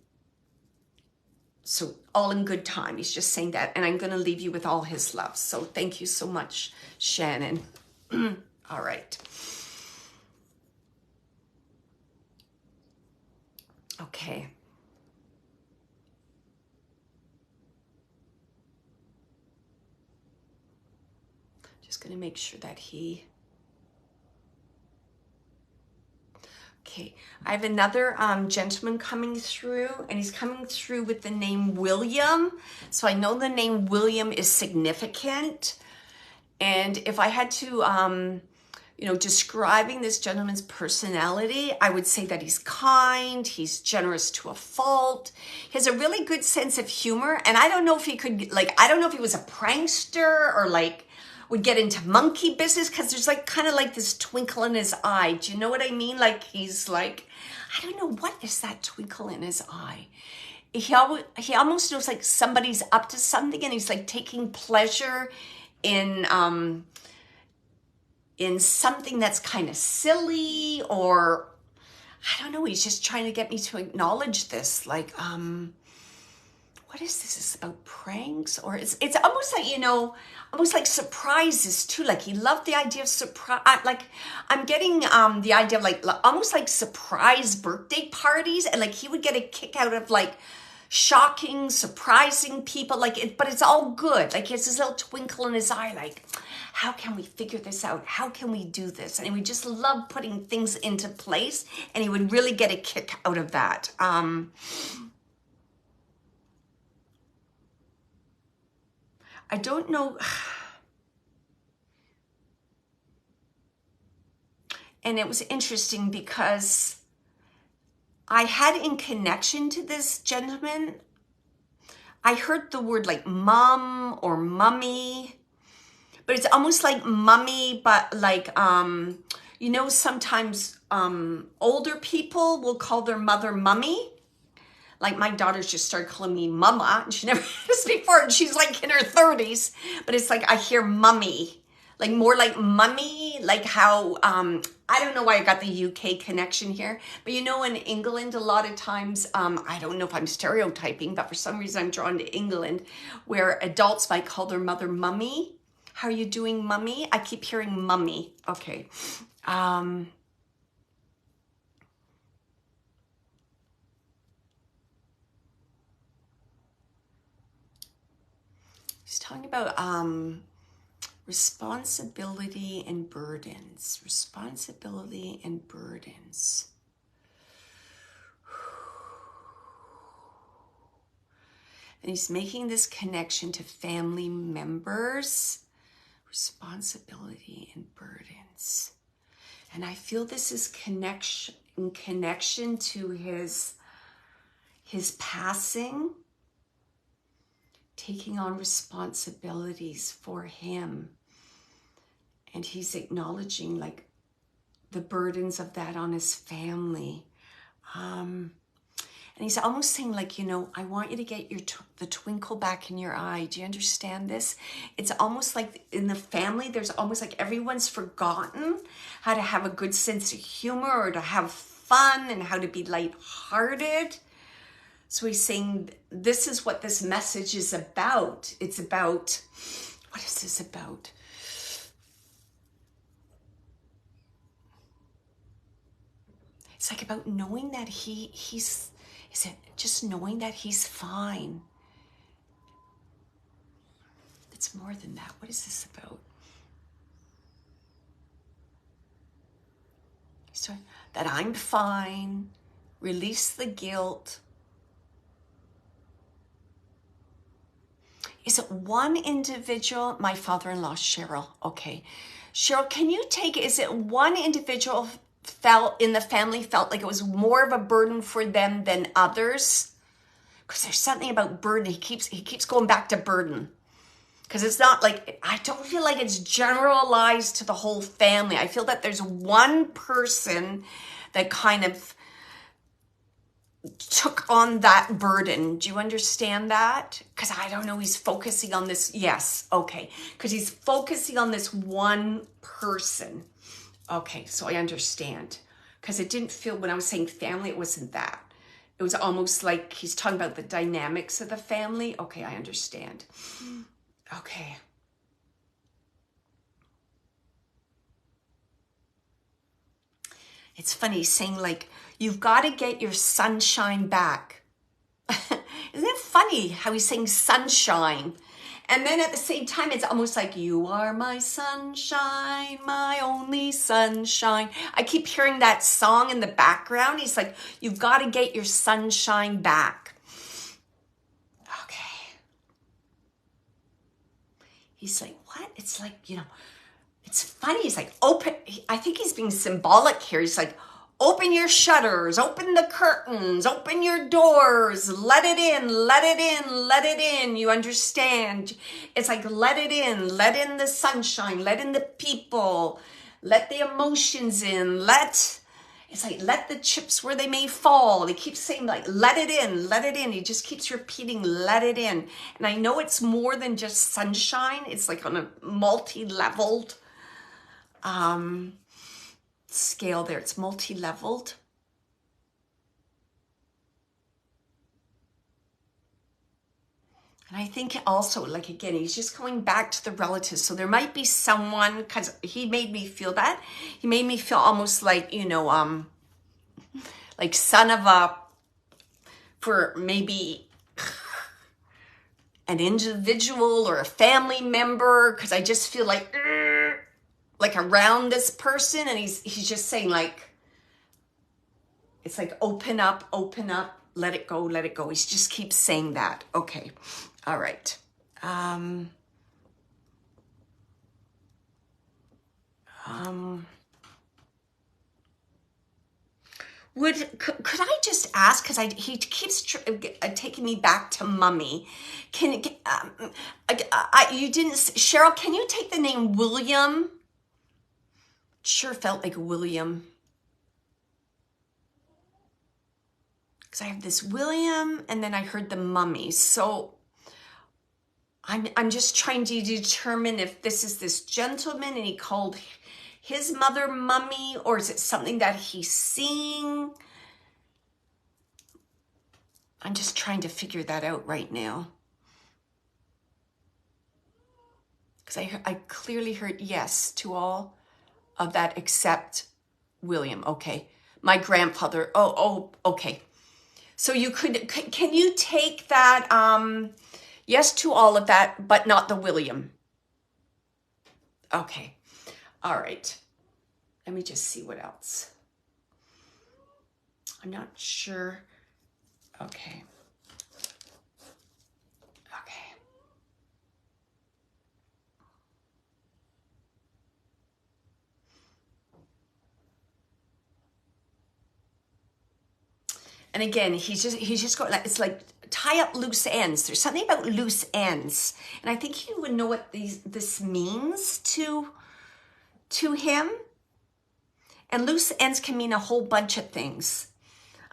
So all in good time. He's just saying that. And I'm going to leave you with all his love. So thank you so much, Shannon. All right. Okay. Just going to make sure that he... Okay, I have another gentleman coming through, and he's coming through with the name William. So I know the name William is significant. And if I had to, describing this gentleman's personality, I would say that he's kind, he's generous to a fault. He has a really good sense of humor. And I don't know if he could, I don't know if he was a prankster or would get into monkey business, because there's kind of this twinkle in his eye. Do you know what I mean? He's I don't know, what is that twinkle in his eye? He almost knows somebody's up to something, and he's taking pleasure in something that's kind of silly, or I don't know, he's just trying to get me to acknowledge this. What is this? Is about pranks? Or it's almost almost like surprises too. He loved the idea of surprise. I'm getting the idea of almost like surprise birthday parties, and he would get a kick out of shocking, surprising people. But it's all good. He has this little twinkle in his eye. How can we figure this out? How can we do this? And he would just love putting things into place, and he would really get a kick out of that. I don't know. And it was interesting because I had, in connection to this gentleman, I heard the word mom or mummy, but it's almost like mummy, but sometimes older people will call their mother mummy. My daughter's just started calling me mama, and she never did this before, and she's in her 30s, but it's I hear mummy, more like mummy, how, I don't know why I got the UK connection here, but in England, a lot of times, I don't know if I'm stereotyping, but for some reason I'm drawn to England, where adults might call their mother mummy. How are you doing, mummy? I keep hearing mummy. Okay. He's talking about responsibility and burdens. Responsibility and burdens. And he's making this connection to family members. Responsibility and burdens. And I feel this is connection to his passing. Taking on responsibilities for him, and he's acknowledging the burdens of that on his family, and he's almost saying I want you to get the twinkle back in your eye. Do you understand this? It's almost in the family, there's almost everyone's forgotten how to have a good sense of humor, or to have fun, and how to be lighthearted. So he's saying, this is what this message is about. It's about, what is this about? It's about knowing that is it just knowing that he's fine? It's more than that. What is this about? So that I'm fine, release the guilt. Is it one individual? My father-in-law, Cheryl. Okay. Cheryl, can you is it one individual felt in the family felt like it was more of a burden for them than others? Because there's something about burden. He keeps going back to burden. Because it's not I don't feel like it's generalized to the whole family. I feel that there's one person that kind of took on that burden. Do you understand that? Because I don't know, he's focusing on this. Yes, okay. Because he's focusing on this one person. Okay, so I understand. Because it didn't feel, when I was saying family, it wasn't that. It was almost like he's talking about the dynamics of the family. Okay, I understand. Okay. It's funny, he's saying you've got to get your sunshine back. Isn't it funny how he's saying sunshine? And then at the same time, it's almost like, you are my sunshine, my only sunshine. I keep hearing that song in the background. He's like, you've got to get your sunshine back. Okay. He's like, what? It's like, it's funny. He's like, open. I think he's being symbolic here. He's like, open your shutters, open the curtains, open your doors, let it in, let it in, let it in. You understand? It's like, let it in, let in the sunshine, let in the people, let the emotions in, it's like, let the chips where they may fall. He keeps saying like, let it in, let it in. He just keeps repeating, let it in. And I know it's more than just sunshine. It's like on a multi-leveled, scale there. It's multi-leveled. And I think also, like, again, he's just going back to the relatives. So there might be someone, because he made me feel that. He made me feel almost like, like son of for maybe an individual or a family member, because I just feel like around this person, and he's just saying like, it's like, open up, let it go, let it go. He just keeps saying that. Okay. All right. Could I just ask, because he keeps taking me back to Mummy. You didn't, Cheryl, can you take the name William? Sure felt like William. Because I have this William, and then I heard the Mummy. So I'm just trying to determine if this is this gentleman and he called his mother Mummy, or is it something that he's seeing? I'm just trying to figure that out right now. Because I clearly heard yes to all of that except William. Okay. My grandfather. Oh, okay. So can you take that, yes to all of that, but not the William? Okay. All right. Let me just see what else. I'm not sure. Okay. And again, he's just got, it's like, tie up loose ends. There's something about loose ends. And I think you would know what this means to him. And loose ends can mean a whole bunch of things.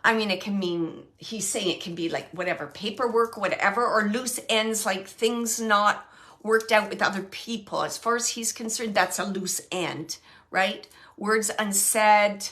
I mean, it can mean, he's saying it can be like whatever, paperwork, whatever, or loose ends, like things not worked out with other people. As far as he's concerned, that's a loose end, right? Words unsaid,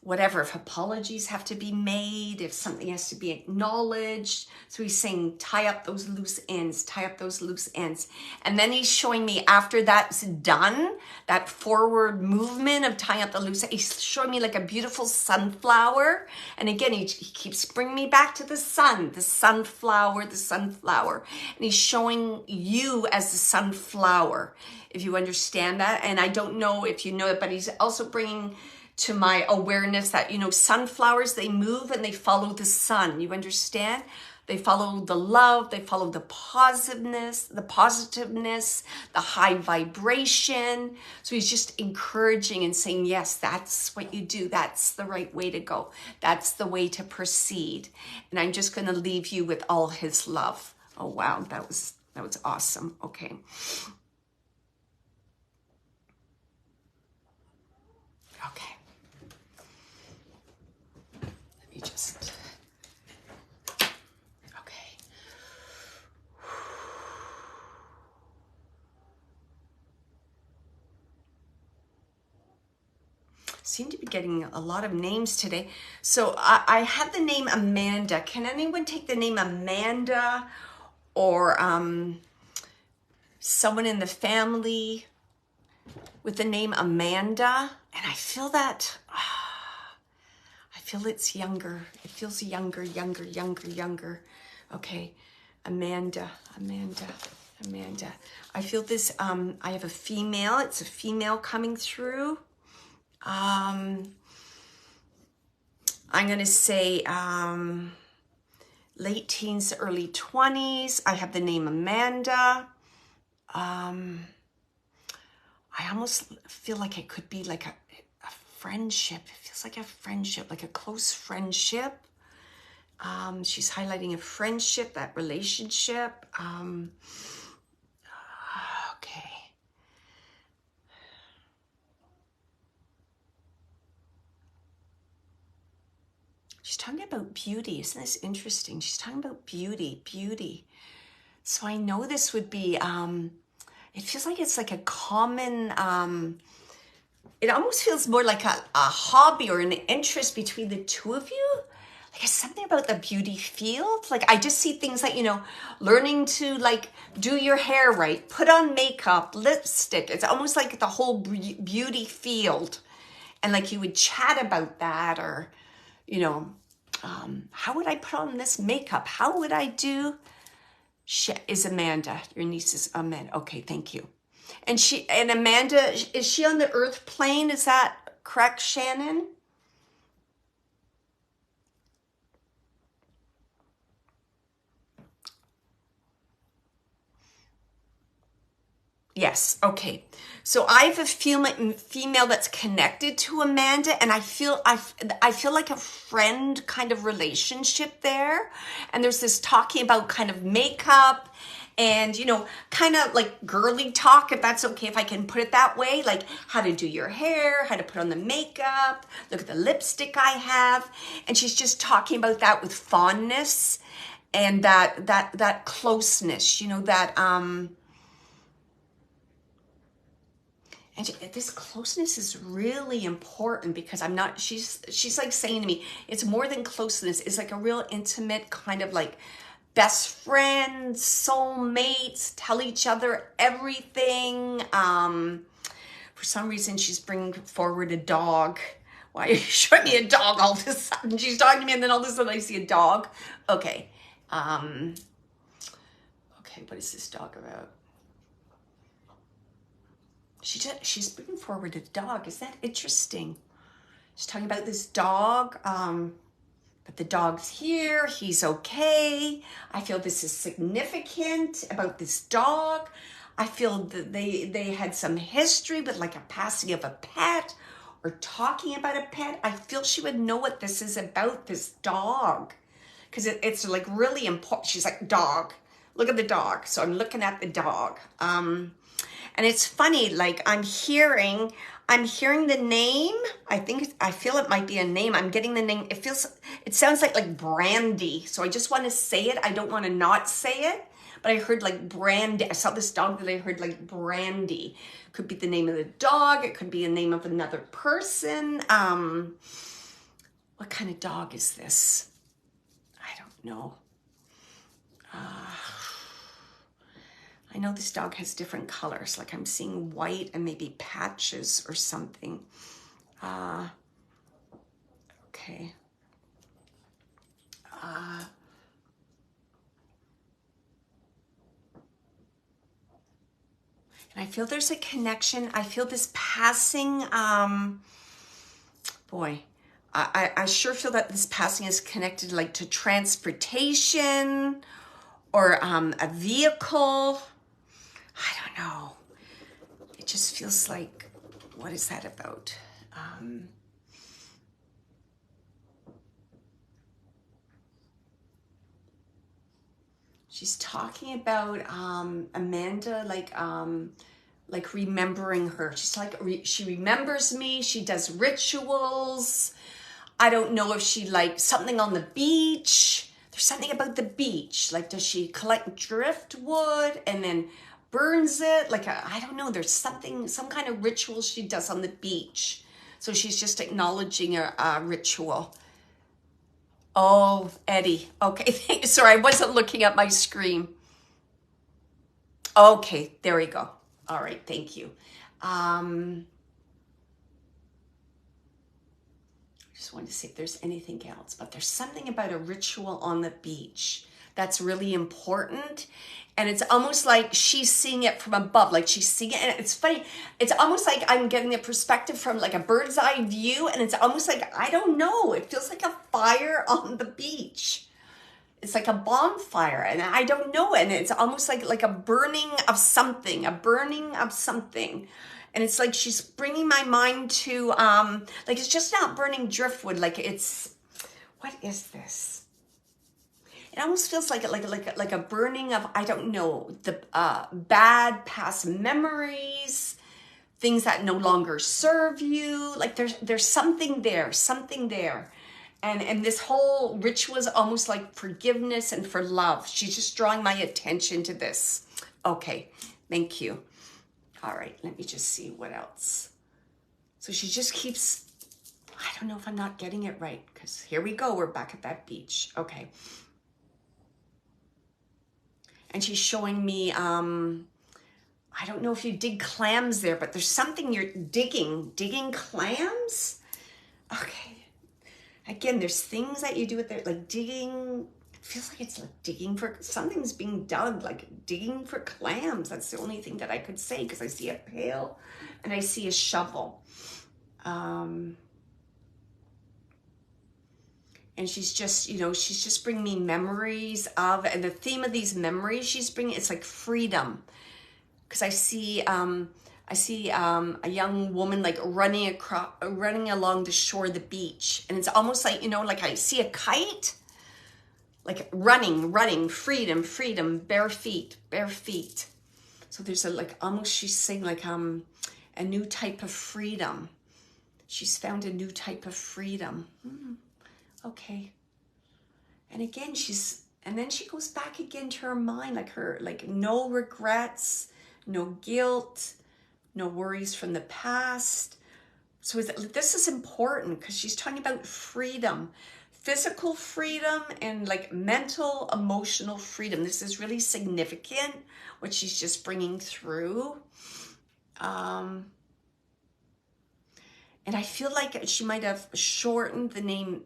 whatever, if apologies have to be made, if something has to be acknowledged. So he's saying, tie up those loose ends, tie up those loose ends. And then he's showing me after that's done, that forward movement of tying up the loose ends, he's showing me like a beautiful sunflower. And again, he keeps bringing me back to the sun, the sunflower, the sunflower. And he's showing you as the sunflower, if you understand that. And I don't know if you know it, but he's also bringing to my awareness that, sunflowers, they move and they follow the sun. You understand? They follow the love, they follow the positiveness, the high vibration. So he's just encouraging and saying, yes, that's what you do. That's the right way to go. That's the way to proceed. And I'm just going to leave you with all his love. Oh, wow. That was awesome. Okay. Okay. Just, okay. Seem to be getting a lot of names today. So I had the name Amanda. Can anyone take the name Amanda, or someone in the family with the name Amanda? And I feel that, it's younger. It feels younger. Okay. Amanda, Amanda, Amanda. I feel this, I have a female. It's a female coming through. I'm going to say late teens, early 20s. I have the name Amanda. I almost feel like it could be like a friendship. It feels like a friendship, like a close friendship. She's highlighting a friendship, that relationship. Okay. She's talking about beauty. Isn't this interesting? She's talking about beauty, beauty. So I know this would be, it feels like it's like a common, it almost feels more like a hobby or an interest between the two of you. Like it's something about the beauty field. Like I just see things like, you know, learning to like do your hair right, put on makeup, lipstick. It's almost like the whole beauty field. And like you would chat about that, or, you know, how would I put on this makeup? How would I do? She is Amanda. Your niece is Amanda. Okay, thank you. And Amanda, is she on the earth plane? Is that correct, Shannon? Yes. Okay. So I have a female that's connected to Amanda, and I feel like a friend kind of relationship there. And there's this talking about kind of makeup and, you know, kind of like girly talk, if that's okay, if I can put it that way, like how to do your hair, how to put on the makeup, look at the lipstick I have. And she's just talking about that with fondness and that closeness, you know, that, and this closeness is really important because she's like saying to me, it's more than closeness. It's like a real intimate kind of like best friends, soulmates, tell each other everything. For some reason, she's bringing forward a dog. Why are you showing me a dog all of a sudden? She's talking to me and then all of a sudden I see a dog. Okay. Okay, what is this dog about? She's bringing forward a dog. Is that interesting? She's talking about this dog, but the dog's here. He's okay. I feel this is significant about this dog. I feel that they had some history with like a passing of a pet or talking about a pet. I feel she would know what this is about, this dog, because it's like really important. She's like, dog. Look at the dog. So I'm looking at the dog. And it's funny, like I'm hearing the name. I feel it might be a name. I'm getting the name. It sounds like Brandy. So I just want to say it. I don't want to not say it, but I heard like Brandy. I saw this dog that I heard like Brandy. Could be the name of the dog. It could be a name of another person. What kind of dog is this? I don't know. I know this dog has different colors, like I'm seeing white and maybe patches or something. Okay. And I feel there's a connection. I feel this passing, boy, I sure feel that this passing is connected like to transportation or a vehicle. I don't know. It just feels like, what is that about? She's talking about Amanda, like remembering her. She's like, she remembers me. She does rituals. I don't know if she like something on the beach. There's something about the beach. Like, does she collect driftwood and then burns it? Like, I don't know. There's some kind of ritual she does on the beach. So she's just acknowledging a ritual. Oh, Eddie. Okay. Sorry, I wasn't looking at my screen. Okay, there we go. All right, thank you. Just wanted to see if there's anything else, but there's something about a ritual on the beach. that's really important. And it's almost like she's seeing it from above, like she's seeing it. And it's funny, it's almost like I'm getting a perspective from like a bird's eye view. And it's almost like, I don't know, it feels like a fire on the beach. It's like a bonfire, and I don't know. And it's almost like a burning of something, a burning of something. And it's like she's bringing my mind to, like it's just not burning driftwood. Like it's, what is this? It almost feels like a burning of, I don't know, the bad past memories, things that no longer serve you. Like there's something there, something there. And this whole ritual is almost like forgiveness and for love. She's just drawing my attention to this. Okay, thank you. All right, let me just see what else. So she just keeps, I don't know if I'm not getting it right, because here we go, we're back at that beach. Okay. And she's showing me, I don't know if you dig clams there, but there's something you're digging clams? Okay. Again, there's things that you do with there, like digging. It feels like it's like digging for, something's being dug, like digging for clams. That's the only thing that I could say, because I see a pail and I see a shovel. And she's just, you know, she's just bringing me memories of, and the theme of these memories she's bringing, it's like freedom. Because I see a young woman like running along the shore of the beach. And it's almost like, you know, like I see a kite, like running, freedom, bare feet. So there's a, like, almost she's saying like, a new type of freedom. She's found a new type of freedom. Okay. And again, and then she goes back again to her mind, like her, like no regrets, no guilt, no worries from the past. So this is important because she's talking about freedom, physical freedom and like mental, emotional freedom. This is really significant, what she's just bringing through. And I feel like she might have shortened the name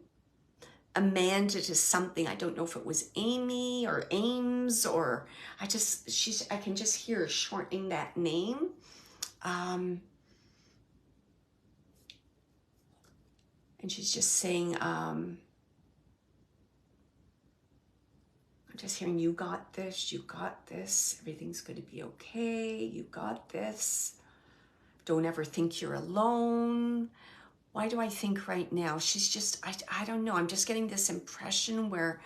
Amanda to something. I don't know if it was Amy or Ames, or I can just hear her shortening that name. And she's just saying, I'm just hearing, you got this, everything's going to be okay, you got this. Don't ever think you're alone. Why do I think right now? She's just, I don't know. I'm just getting this impression where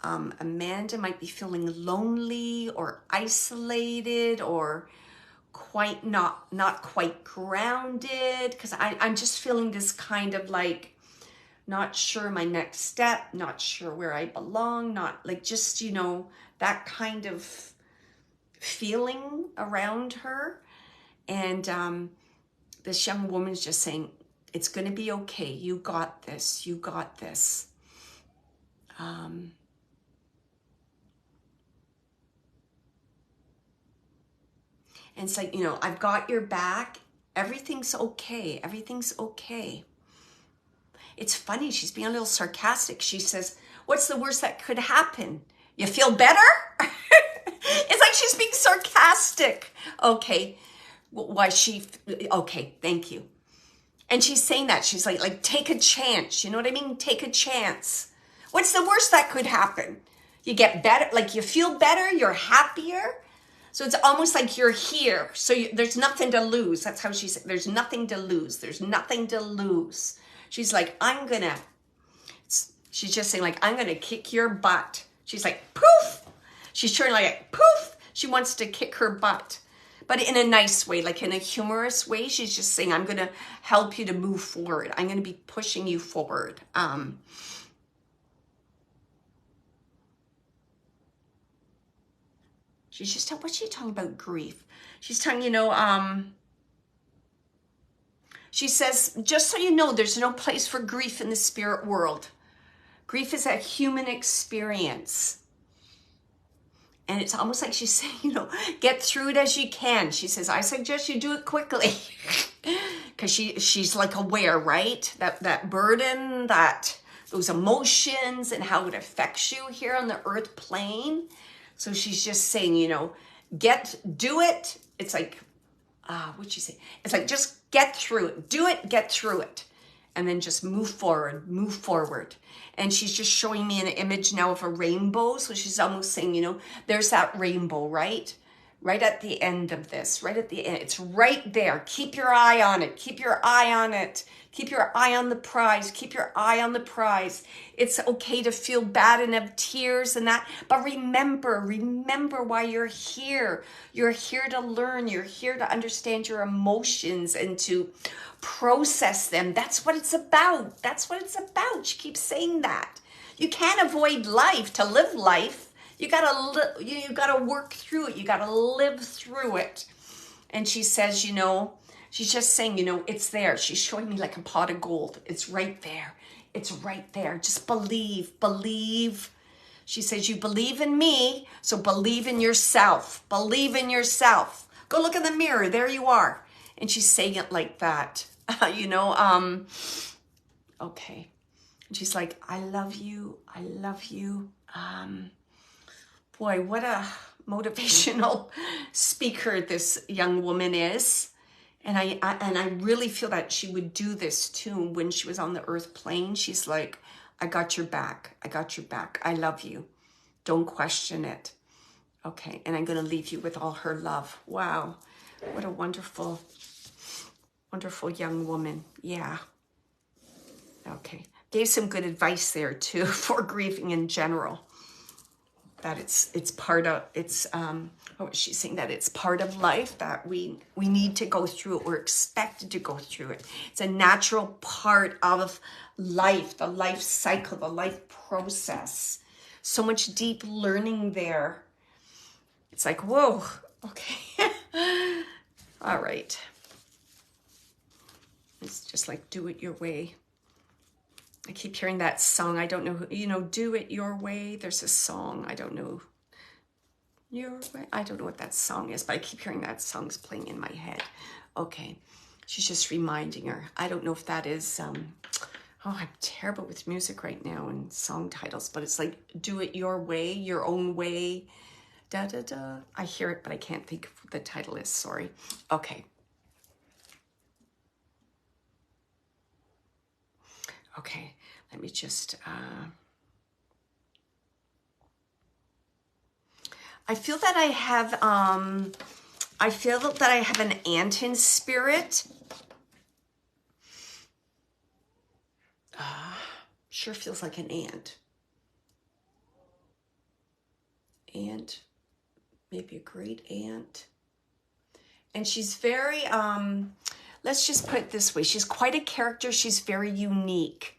Amanda might be feeling lonely or isolated or quite not quite grounded. Because I'm just feeling this kind of like, not sure my next step, not sure where I belong, not like just, you know, that kind of feeling around her. And this young woman's just saying, it's going to be okay. You got this. You got this. And it's like, you know, I've got your back. Everything's okay. Everything's okay. It's funny. She's being a little sarcastic. She says, what's the worst that could happen? You feel better? It's like she's being sarcastic. Okay. Okay. Thank you. And she's saying that. She's like, take a chance. You know what I mean? Take a chance. What's the worst that could happen? You get better, like you feel better, you're happier. So it's almost like you're here. So there's nothing to lose. That's how she said, there's nothing to lose. There's nothing to lose. She's like, she's just saying like, I'm going to kick your butt. She's like, poof. She's turning like, poof. She wants to kick her butt. But in a nice way, like in a humorous way. She's just saying, I'm going to help you to move forward. I'm going to be pushing you forward. She's just, what's she talking about? Grief. She's telling, you know, she says, just so you know, there's no place for grief in the spirit world. Grief is a human experience. And it's almost like she's saying, you know, get through it as you can. She says, I suggest you do it quickly. Because she's like aware, right? That burden, that those emotions and how it affects you here on the earth plane. So she's just saying, you know, do it. It's like, what'd she say? It's like, just get through it. Do it, get through it. And then just move forward, move forward. And she's just showing me an image now of a rainbow. So she's almost saying, you know, there's that rainbow, right? Right at the end of this, right at the end. It's right there. Keep your eye on it. Keep your eye on it. Keep your eye on the prize. Keep your eye on the prize. It's okay to feel bad and have tears and that. But remember why you're here. You're here to learn. You're here to understand your emotions and to process them. That's what it's about. That's what it's about. She keeps saying that. You can't avoid life to live life. You gotta work through it. You gotta live through it. And she says, you know, she's just saying, you know, it's there. She's showing me like a pot of gold. It's right there. It's right there. Just believe. She says, you believe in me, so believe in yourself. Believe in yourself. Go look in the mirror. There you are. And she's saying it like that, you know, okay. And she's like, I love you. I love you. Boy, what a motivational speaker this young woman is. And I really feel that she would do this too when she was on the earth plane. She's like, I got your back. I got your back. I love you. Don't question it. Okay, and I'm going to leave you with all her love. Wow, what a wonderful, wonderful young woman. Yeah. Okay, gave some good advice there too for grieving in general. That it's part of, what was she saying? That it's part of life, that we need to go through it. We're expected to go through it. It's a natural part of life, the life cycle, the life process. So much deep learning there. It's like, whoa, okay. All right. It's just like, do it your way. I keep hearing that song. I don't know who, you know, do it your way. There's a song. I don't know. Your way. I don't know what that song is, but I keep hearing that song's playing in my head. Okay. She's just reminding her. I don't know if that is, oh, I'm terrible with music right now and song titles, but it's like, do it your way, your own way. Da, da, da. I hear it, but I can't think of what the title is. Sorry. Okay. Okay, let me just, I feel that I have an ant in spirit. Sure feels like an ant. Ant, maybe a great ant. And she's very, let's just put it this way. She's quite a character. She's very unique.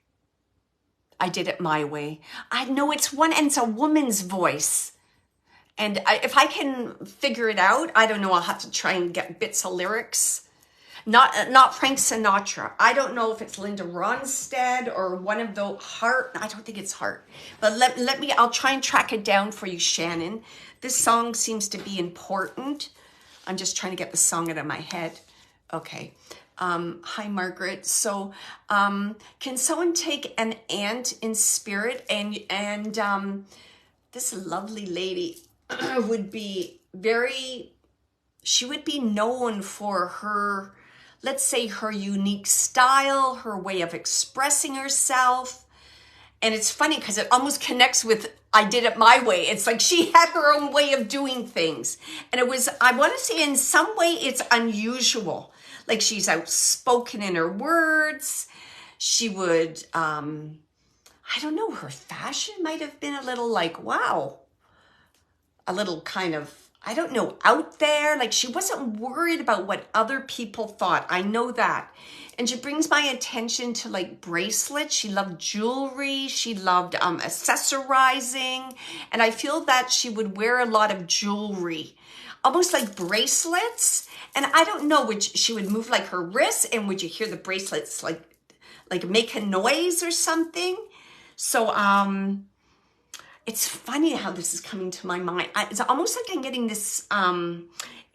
I did it my way. I know it's a woman's voice. And if I can figure it out, I don't know, I'll have to try and get bits of lyrics. Not Frank Sinatra. I don't know if it's Linda Ronstadt or one of the Hart. I don't think it's Hart. But I'll try and track it down for you, Shannon. This song seems to be important. I'm just trying to get the song out of my head. Okay. Hi, Margaret. So, can someone take an ant in spirit and this lovely lady would be she would be known for her, let's say, her unique style, her way of expressing herself. And it's funny because it almost connects with I did it my way. It's like she had her own way of doing things. And it was, I want to say in some way it's unusual. Like she's outspoken in her words. She would, I don't know, her fashion might have been a little like, wow, a little kind of, I don't know, out there. Like she wasn't worried about what other people thought. I know that. And she brings my attention to like bracelets. She loved jewelry. She loved accessorizing. And I feel that she would wear a lot of jewelry, almost like bracelets. And I don't know, she would move like her wrists, and would you hear the bracelets like make a noise or something? So it's funny how this is coming to my mind. It's almost like I'm getting this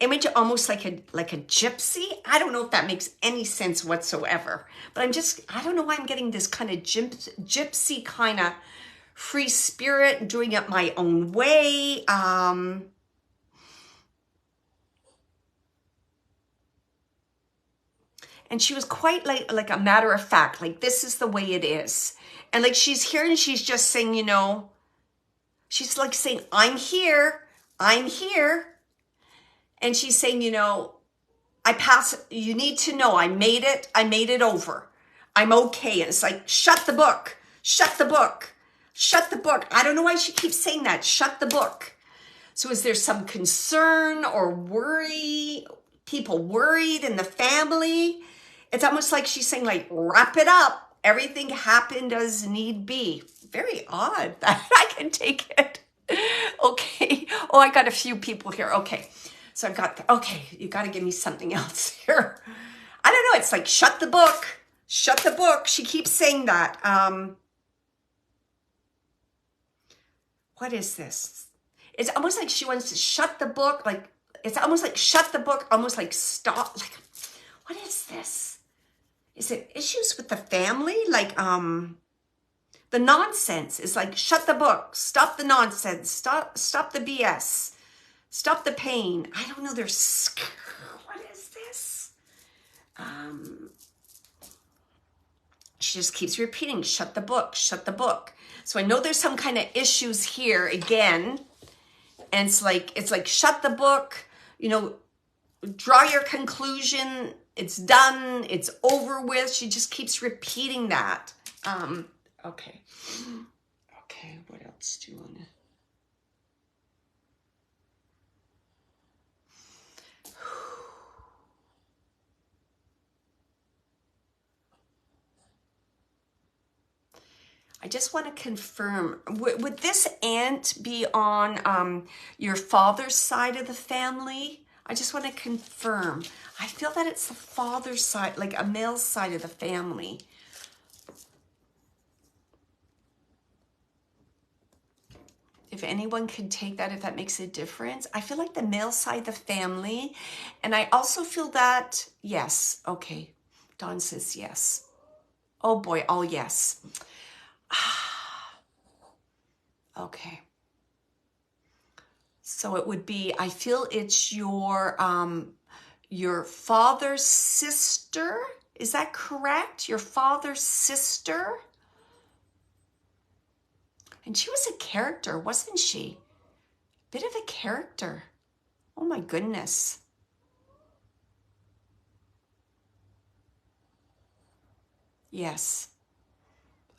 image almost like a gypsy. I don't know if that makes any sense whatsoever, but I don't know why I'm getting this kind of gypsy kind of free spirit, doing it my own way. And she was quite like a matter of fact, like this is the way it is. And like she's here and she's just saying, you know, she's like saying, I'm here. And she's saying, you know, you need to know I made it over. I'm okay. And it's like, shut the book. I don't know why she keeps saying that. Shut the book. So is there some concern or worry? People worried in the family? It's almost like she's saying, like, wrap it up. Everything happened as need be. Very odd that I can take it. Okay. Oh, I got a few people here. Okay. So I've got, okay, you got to give me something else here. I don't know. It's like, shut the book. She keeps saying that. What is this? It's almost like she wants to shut the book. Like, it's almost like shut the book, almost like stop. Like, what is this? Is it issues with the family? Like, the nonsense is like, shut the book, stop the nonsense, stop the BS, stop the pain. I don't know. What is this? She just keeps repeating, shut the book. So I know there's some kind of issues here again. And it's like, shut the book, you know, draw your conclusion. It's done. It's over with. She just keeps repeating that. Okay. Okay. What else do you want to? I just want to confirm, would this aunt be on your father's side of the family? I just want to confirm. I feel that it's the father's side, like a male side of the family. If anyone can take that, if that makes a difference. I feel like the male side of the family. And I also feel that, yes. Okay. Dawn says yes. Oh boy, all yes. Okay. So it would be, I feel it's your father's sister. Is that correct? Your father's sister? And she was a character, wasn't she? Bit of a character. Oh my goodness. Yes.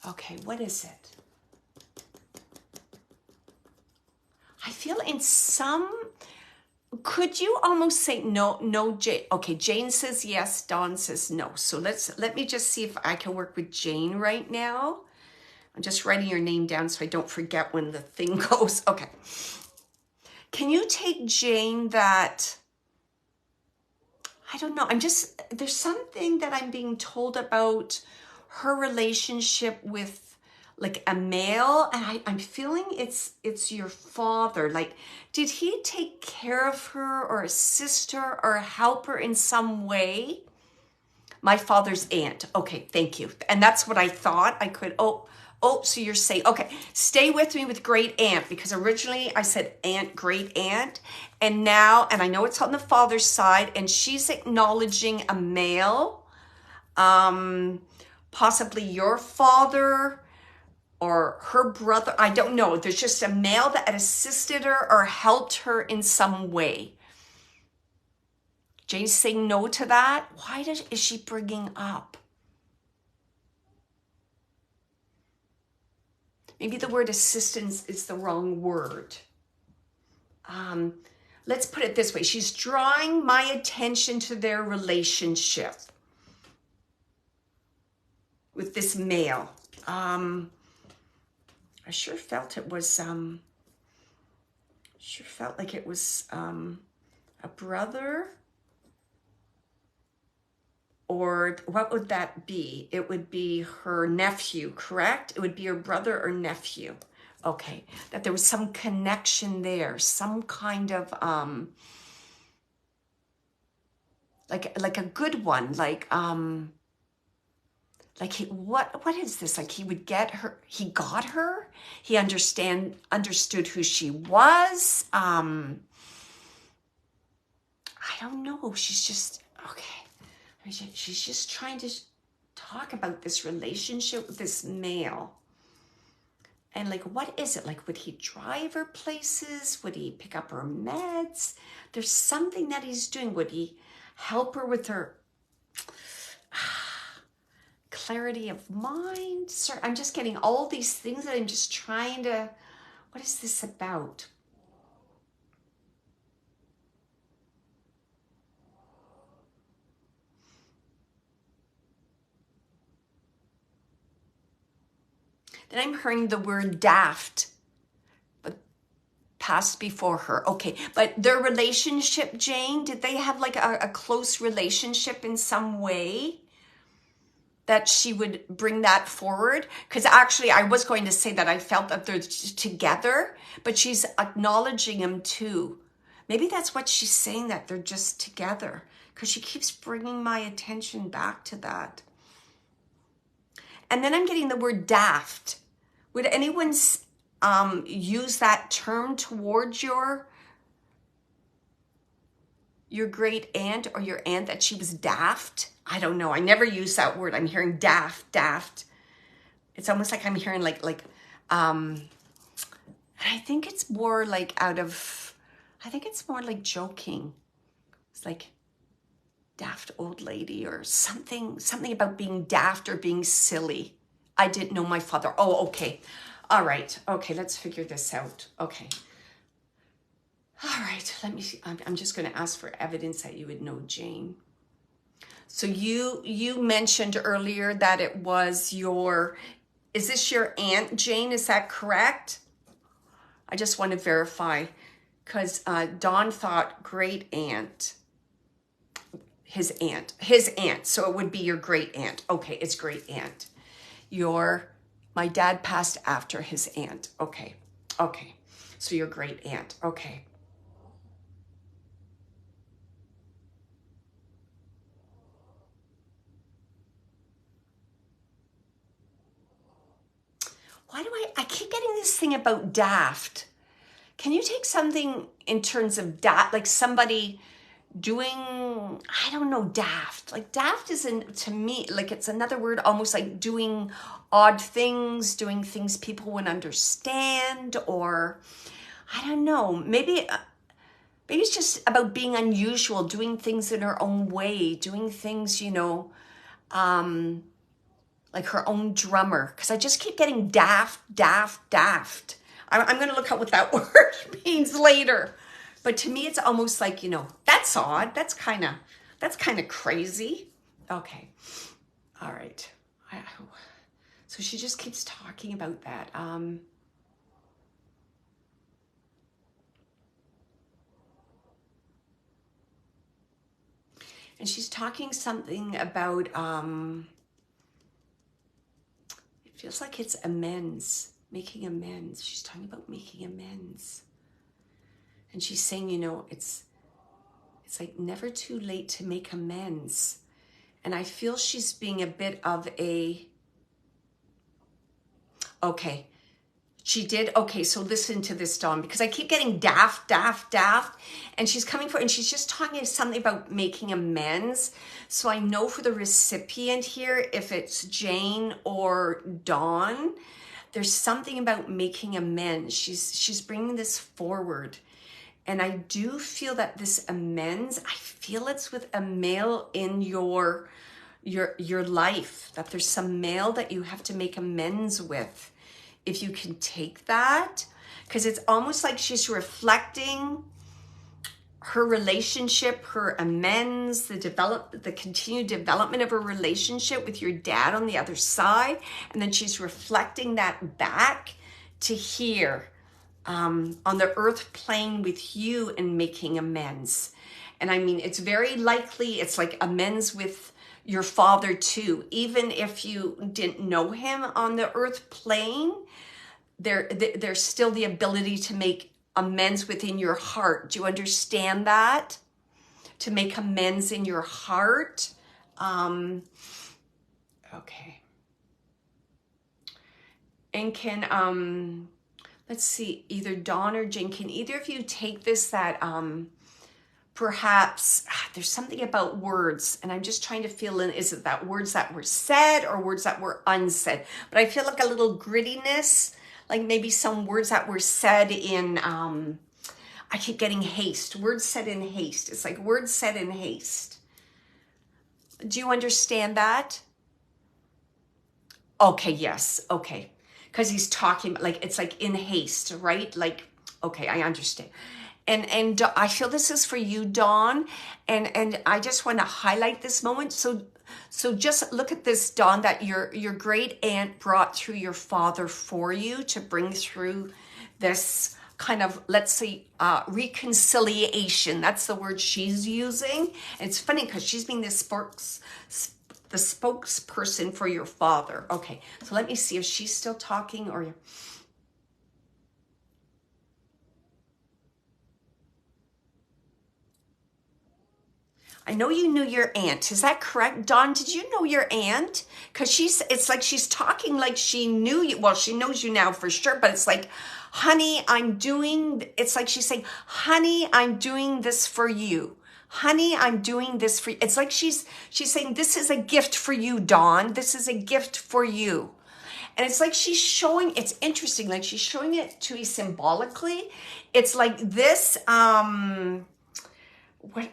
Okay, what is it? I feel in some, could you almost say no, Jane? Okay, Jane says yes, Dawn says no. So let me just see if I can work with Jane right now. I'm just writing your name down so I don't forget when the thing goes. Okay. Can you take Jane that, I don't know, there's something that I'm being told about her relationship with like a male, and I'm feeling it's your father. Like, did he take care of her or assist her or help her in some way? My father's aunt. Okay, thank you. And that's what I thought I could, so you're saying, okay, stay with me with great aunt, because originally I said aunt, great aunt, and now, and I know it's on the father's side, and she's acknowledging a male, possibly your father or her brother. I don't know. There's just a male that assisted her or helped her in some way. Jane's saying no to that. Why is she bringing up? Maybe the word assistance is the wrong word. Let's put it this way. She's drawing my attention to their relationship with this male. I sure felt it was, like it was a brother. Or what would that be? It would be her nephew, correct? It would be her brother or nephew. Okay, that there was some connection there, some kind of like a good one, like what is this? Like he would get her, he got her, he understood who she was. I don't know. She's just, okay. She's just trying to talk about this relationship with this male. And like, what is it? Like, would he drive her places? Would he pick up her meds? There's something that he's doing. Would he help her with her clarity of mind? Sorry, I'm just getting all these things that I'm just trying to, what is this about? Then I'm hearing the word daft, but passed before her. Okay, but their relationship, Jane, did they have like a close relationship in some way that she would bring that forward? Because actually I was going to say that I felt that they're together, but she's acknowledging him too. Maybe that's what she's saying, that they're just together, because she keeps bringing my attention back to that. And then I'm getting the word daft. Would anyone use that term towards your great aunt or your aunt, that she was daft? I don't know. I never use that word. I'm hearing daft. It's almost like I'm hearing and I think it's more like I think it's more like joking. It's like daft old lady or something about being daft or being silly. I didn't know my father. Oh, okay. All right. Okay, let's figure this out. Okay. All right, let me see. I'm just going to ask for evidence that you would know Jane. So you mentioned earlier that it was is this your Aunt Jane? Is that correct? I just want to verify, because Dawn thought great aunt. His aunt. So it would be your great aunt. Okay, it's great aunt. My dad passed after his aunt. Okay. So your great aunt. Okay. Why do I keep getting this thing about daft? Can you take something in terms of daft, like somebody doing, I don't know, daft. Like daft isn't, to me, like it's another word, almost like doing odd things, doing things people wouldn't understand, or I don't know, maybe it's just about being unusual, doing things in her own way, doing things, like her own drummer, because I just keep getting daft. I'm going to look up what that word means later. But to me, it's almost like, that's odd. That's kind of crazy. Okay. All right. So she just keeps talking about that. And she's talking something about, it feels like it's amends, making amends. She's talking about making amends. And she's saying, it's like never too late to make amends. And I feel she's being a bit of okay. She did. Okay, so listen to this, Dawn, because I keep getting daft. And she's coming for, and she's just talking something about making amends. So I know for the recipient here, if it's Jane or Dawn, there's something about making amends. She's bringing this forward. And I do feel that this amends, I feel it's with a male in your life, that there's some male that you have to make amends with. If you can take that, because it's almost like she's reflecting her relationship, her amends, the continued development of her relationship with your dad on the other side. And then she's reflecting that back to here. On the earth plane with you and making amends. And I mean, it's very likely it's like amends with your father too. Even if you didn't know him on the earth plane, there's still the ability to make amends within your heart. Do you understand that? to make amends in your heart. Okay. And can, let's see, either Dawn or Jane, can either of you take this that perhaps there's something about words, and I'm just trying to feel in, is it that words that were said or words that were unsaid? But I feel like a little grittiness, like maybe some words that were said in, I keep getting haste, words said in haste. It's like words said in haste. Do you understand that? Okay, yes, okay. Because he's talking, like, it's like in haste, right? Like, okay, I understand. And I feel this is for you, Dawn, and I just want to highlight this moment. So just look at this, Dawn, that your great aunt brought through your father for you to bring through this kind of, let's say, reconciliation. That's the word she's using. And it's funny because she's being the spokesperson for your father. Okay, so let me see if she's still talking or... I know you knew your aunt. Is that correct? Dawn, did you know your aunt? Because it's like she's talking like she knew you. Well, she knows you now for sure, but it's like, honey, it's like she's saying, honey, I'm doing this for you. Honey, I'm doing this for you. It's like she's saying, this is a gift for you, Dawn. This is a gift for you. And it's like she's showing, it's interesting, like she's showing it to you symbolically. It's like this,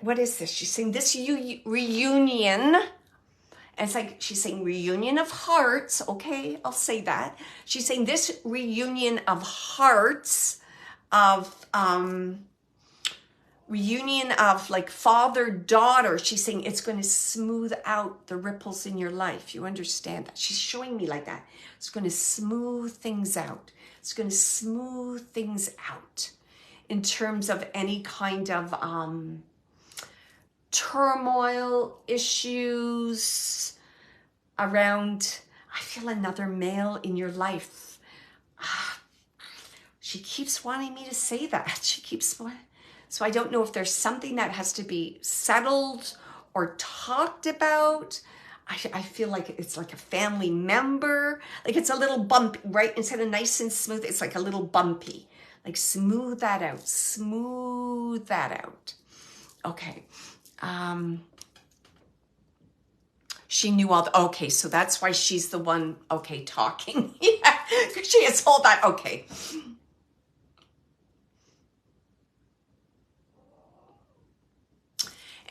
what is this? She's saying this reunion. And it's like she's saying reunion of hearts. Okay, I'll say that. She's saying this reunion of hearts, of reunion of like father-daughter. She's saying it's going to smooth out the ripples in your life. You understand that? She's showing me like that. It's going to smooth things out. It's going to smooth things out in terms of any kind of turmoil, issues around, I feel another male in your life. She keeps wanting me to say that. She keeps wanting. So I don't know if there's something that has to be settled or talked about. I feel like it's like a family member. Like it's a little bumpy, right? Instead of nice and smooth, it's like a little bumpy. Like smooth that out. Smooth that out. Okay. She knew all the, okay, so that's why she's the one, okay, talking. Yeah, she has all that, okay.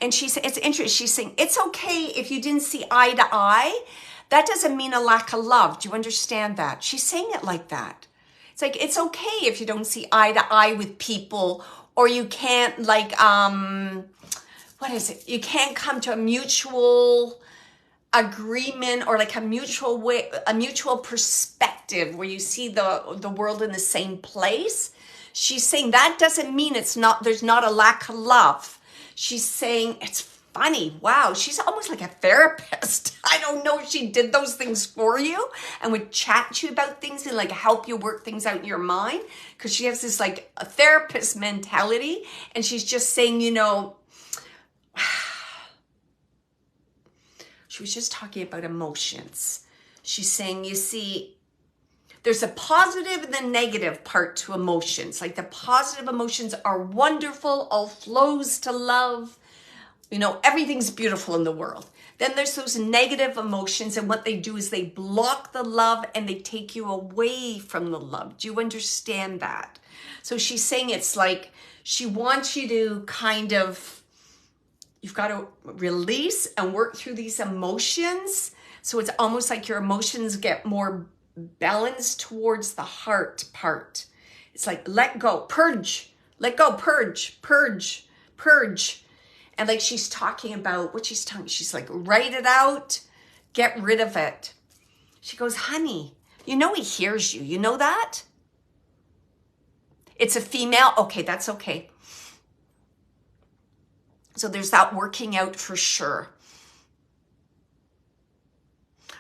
And she said, it's interesting, she's saying, it's okay if you didn't see eye to eye. That doesn't mean a lack of love. Do you understand that? She's saying it like that. It's like, it's okay if you don't see eye to eye with people, or you can't like, what is it? You can't come to a mutual agreement or like a mutual way, a mutual perspective where you see the world in the same place. She's saying that doesn't mean there's not a lack of love. She's saying it's funny. Wow. She's almost like a therapist. I don't know if she did those things for you and would chat to you about things and like help you work things out in your mind. Cause she has this like a therapist mentality. And she's just saying, you know, she was just talking about emotions. She's saying, you see, there's a positive and the negative part to emotions. Like the positive emotions are wonderful, all flows to love. You know, everything's beautiful in the world. Then there's those negative emotions, and what they do is they block the love and they take you away from the love. Do you understand that? So she's saying it's like she wants you to kind of, you've got to release and work through these emotions. So it's almost like your emotions get more balanced towards the heart part. It's like, let go, purge, let go, purge, purge, purge. And like she's talking about what she's talking, she's like, write it out, get rid of it. She goes, honey, you know he hears you. You know that? It's a female. Okay, that's okay. So there's that working out for sure.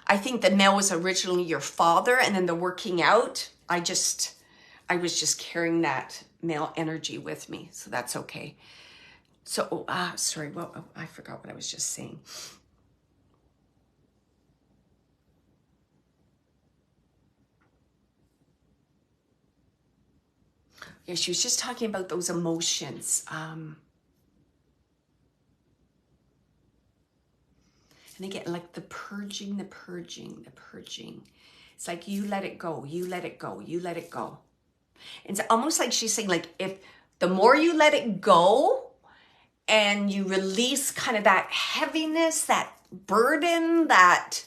I think the male was originally your father, and then the working out, I was just carrying that male energy with me. So that's okay. So, sorry, well, I forgot what I was just saying. Yeah, she was just talking about those emotions. And again, like the purging. It's like you let it go, you let it go, you let it go. It's almost like she's saying, like, if the more you let it go and you release kind of that heaviness, that burden, that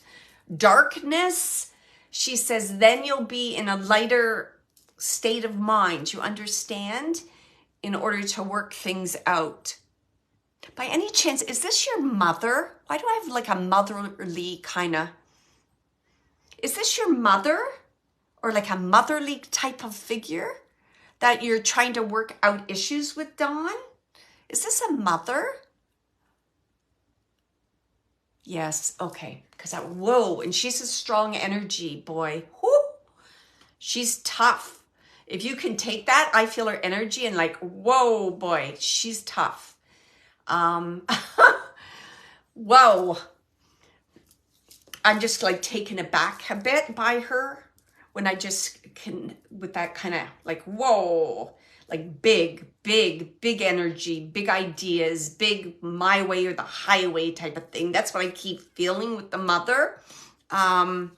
darkness, she says, then you'll be in a lighter state of mind. You understand? In order to work things out. By any chance, is this your mother? Why do I have like a motherly kind of... Is this your mother? Or like a motherly type of figure that you're trying to work out issues with, Dawn? Is this a mother? Yes, okay. Because whoa, and she's a strong energy, boy. Whoo! She's tough. If you can take that, I feel her energy and like, whoa, boy, she's tough. Whoa. I'm just like taken aback a bit by her when I just can, with that kind of like, whoa, like big energy, big ideas, big my way or the highway type of thing. That's what I keep feeling with the mother. Oh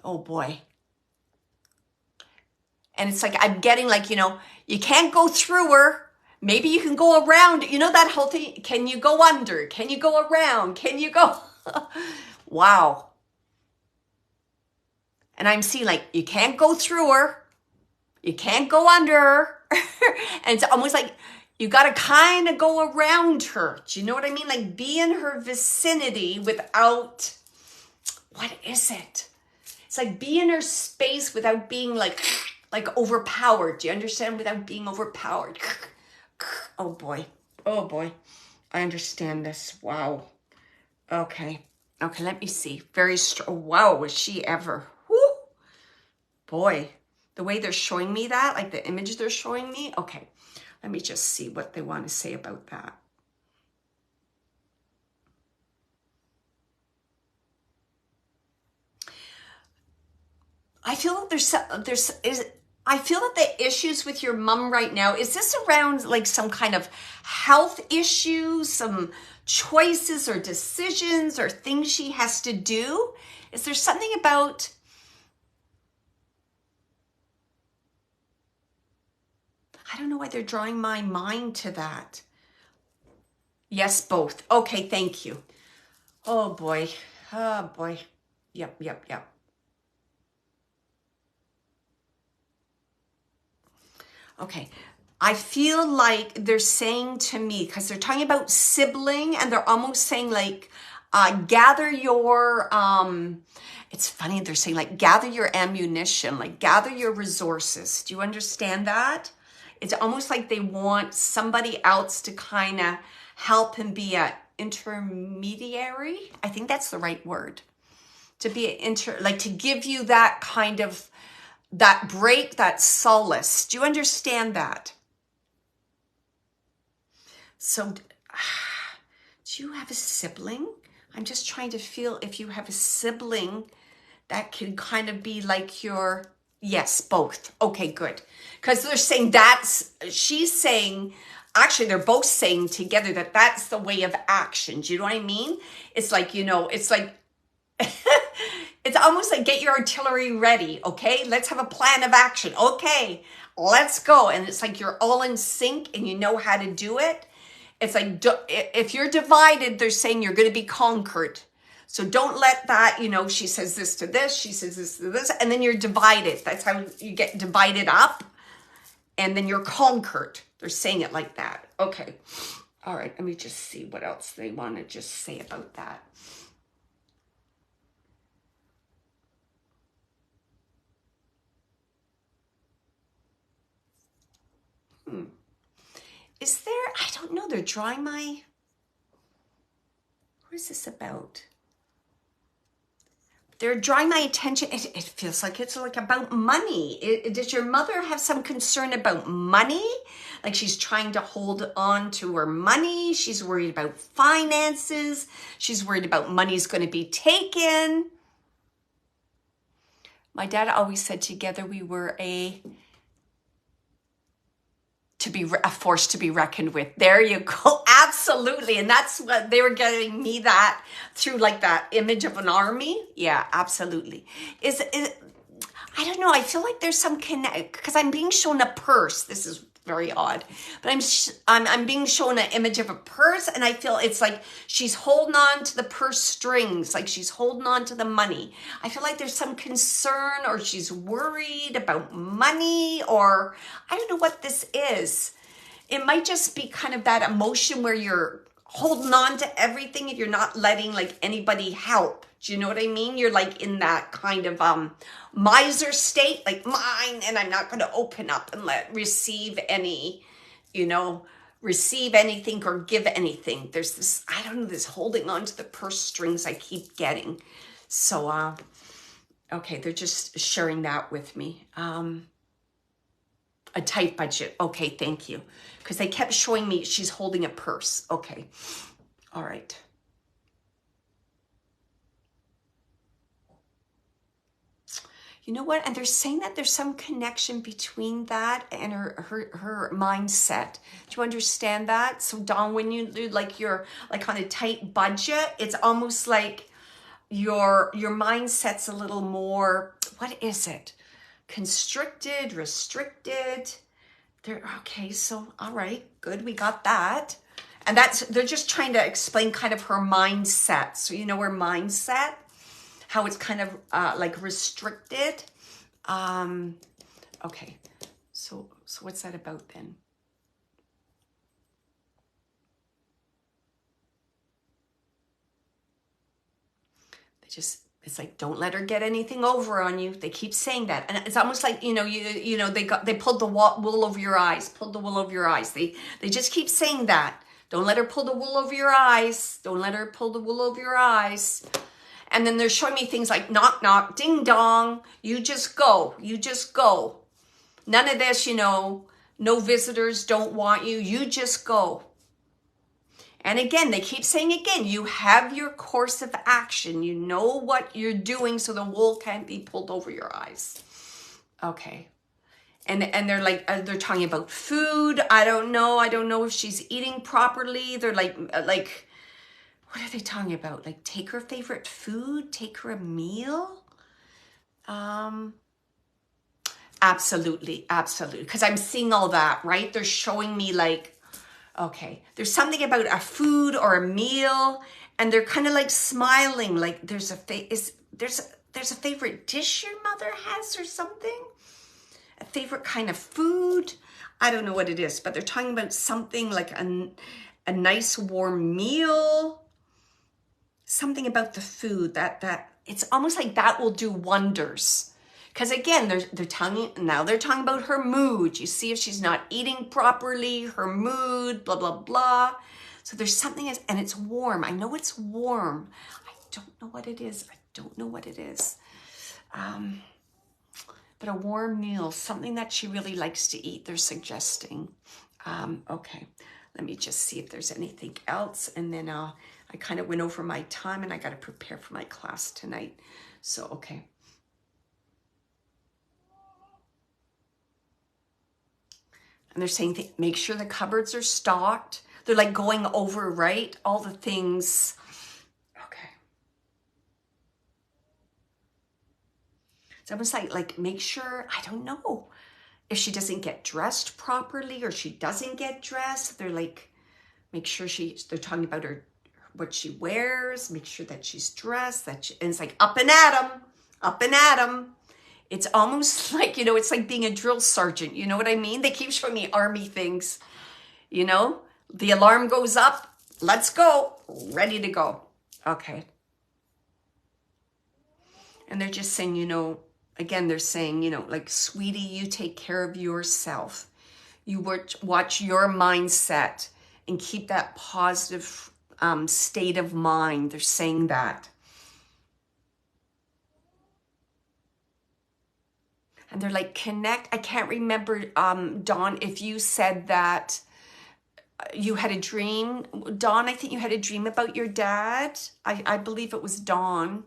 boy. And it's like, I'm getting like, you know, you can't go through her. Maybe you can go around. You know that whole thing? Can you go under? Can you go around? Can you go? Wow. And I'm seeing like, you can't go through her. You can't go under her. And it's almost like you got to kind of go around her. Do you know what I mean? Like be in her vicinity without, what is it? It's like be in her space without being like overpowered. Do you understand? Without being overpowered. Oh boy. Oh boy. I understand this. Wow. Okay. Okay, let me see. Very strong. Wow, was she ever. Whoo. Boy. The way they're showing me that, like the image they're showing me. Okay. Let me just see what they want to say about that. I feel that I feel that the issues with your mom right now, is this around like some kind of health issues, some choices or decisions or things she has to do? Is there something about... I don't know why they're drawing my mind to that. Yes, both. Okay, thank you. Oh boy. Oh boy. Yep. Okay. I feel like they're saying to me, because they're talking about sibling, and they're almost saying like, gather your, it's funny, they're saying like, gather your ammunition, like gather your resources. Do you understand that? It's almost like they want somebody else to kind of help and be a intermediary. I think that's the right word. To be like to give you that kind of, that break, that solace. Do you understand that? So, do you have a sibling? I'm just trying to feel if you have a sibling that can kind of be like your... Yes, both. Okay, good. Because they're saying she's saying, actually, they're both saying together that that's the way of action. Do you know what I mean? It's like, you know, it's like, it's almost like get your artillery ready, okay? Let's have a plan of action. Okay, let's go. And it's like you're all in sync and you know how to do it. It's like, if you're divided, they're saying you're going to be conquered. So don't let that, you know, she says this to this, she says this to this, and then you're divided. That's how you get divided up, and then you're conquered. They're saying it like that. Okay. All right, let me just see what else they want to just say about that. Is there, I don't know, they're drawing my, what is this about? They're drawing my attention. It feels like it's like about money. Does your mother have some concern about money? Like she's trying to hold on to her money. She's worried about finances. She's worried about money's going to be taken. My dad always said together we were a force to be reckoned with. There you go. Absolutely. And that's what they were getting me that through, like that image of an army. Yeah, absolutely. Is I don't know. I feel like there's some connect because I'm being shown a purse. This is very odd, but I'm being shown an image of a purse, and I feel it's like she's holding on to the purse strings, like she's holding on to the money. I feel like there's some concern, or she's worried about money, or I don't know what this is. It might just be kind of that emotion where you're holding on to everything and you're not letting like anybody help. Do you know what I mean? You're like in that kind of miser state, like mine, and I'm not going to open up and receive any, receive anything or give anything. There's this, I don't know, this holding on to the purse strings I keep getting. So, okay, they're just sharing that with me. A tight budget. Okay, thank you. Because they kept showing me she's holding a purse. Okay, all right. You know what? And they're saying that there's some connection between that and her mindset. Do you understand that? So Dawn, when you do like you're like on a tight budget, it's almost like your mindset's a little more, what is it? Constricted, restricted. Okay, so all right, good, we got that. And they're just trying to explain kind of her mindset. So you know her mindset, how it's kind of like restricted. Okay, so what's that about then? It's like, don't let her get anything over on you. They keep saying that. And it's almost like, they pulled the wool over your eyes, pulled the wool over your eyes. They just keep saying that. Don't let her pull the wool over your eyes. Don't let her pull the wool over your eyes. And then they're showing me things like knock, knock, ding dong. You just go. You just go. None of this, no visitors, don't want you. You just go. And again, they keep saying again, you have your course of action. You know what you're doing so the wool can't be pulled over your eyes. Okay. And they're like, they're talking about food. I don't know if she's eating properly. They're like, what are they talking about? Like take her favorite food, take her a meal. Absolutely. Because I'm seeing all that, right? They're showing me like, okay, there's something about a food or a meal, and they're kind of like smiling, like there's a favorite dish your mother has or something, a favorite kind of food. I don't know what it is, but they're talking about something like a nice warm meal, something about the food that it's almost like that will do wonders. Because again, they're talking about her mood. You see if she's not eating properly, her mood, blah, blah, blah. So there's something, and it's warm. I know it's warm. I don't know what it is. But a warm meal, something that she really likes to eat, they're suggesting. Okay, let me just see if there's anything else. And then I kind of went over my time and I got to prepare for my class tonight. So, okay. And they're saying, make sure the cupboards are stocked. They're like going over, right? All the things. Okay. It's almost like make sure, I don't know, if she doesn't get dressed properly or she doesn't get dressed. They're like, make sure they're talking about what she wears, make sure that she's dressed, and it's like up and at 'em. It's almost like, it's like being a drill sergeant. You know what I mean? They keep showing me army things, the alarm goes up, let's go, ready to go. Okay. And they're just saying, again, they're saying, like, sweetie, you take care of yourself. You watch your mindset and keep that positive state of mind. They're saying that. And they're like, connect. I can't remember, Dawn, if you said that you had a dream. Dawn, I think you had a dream about your dad. I believe it was Dawn.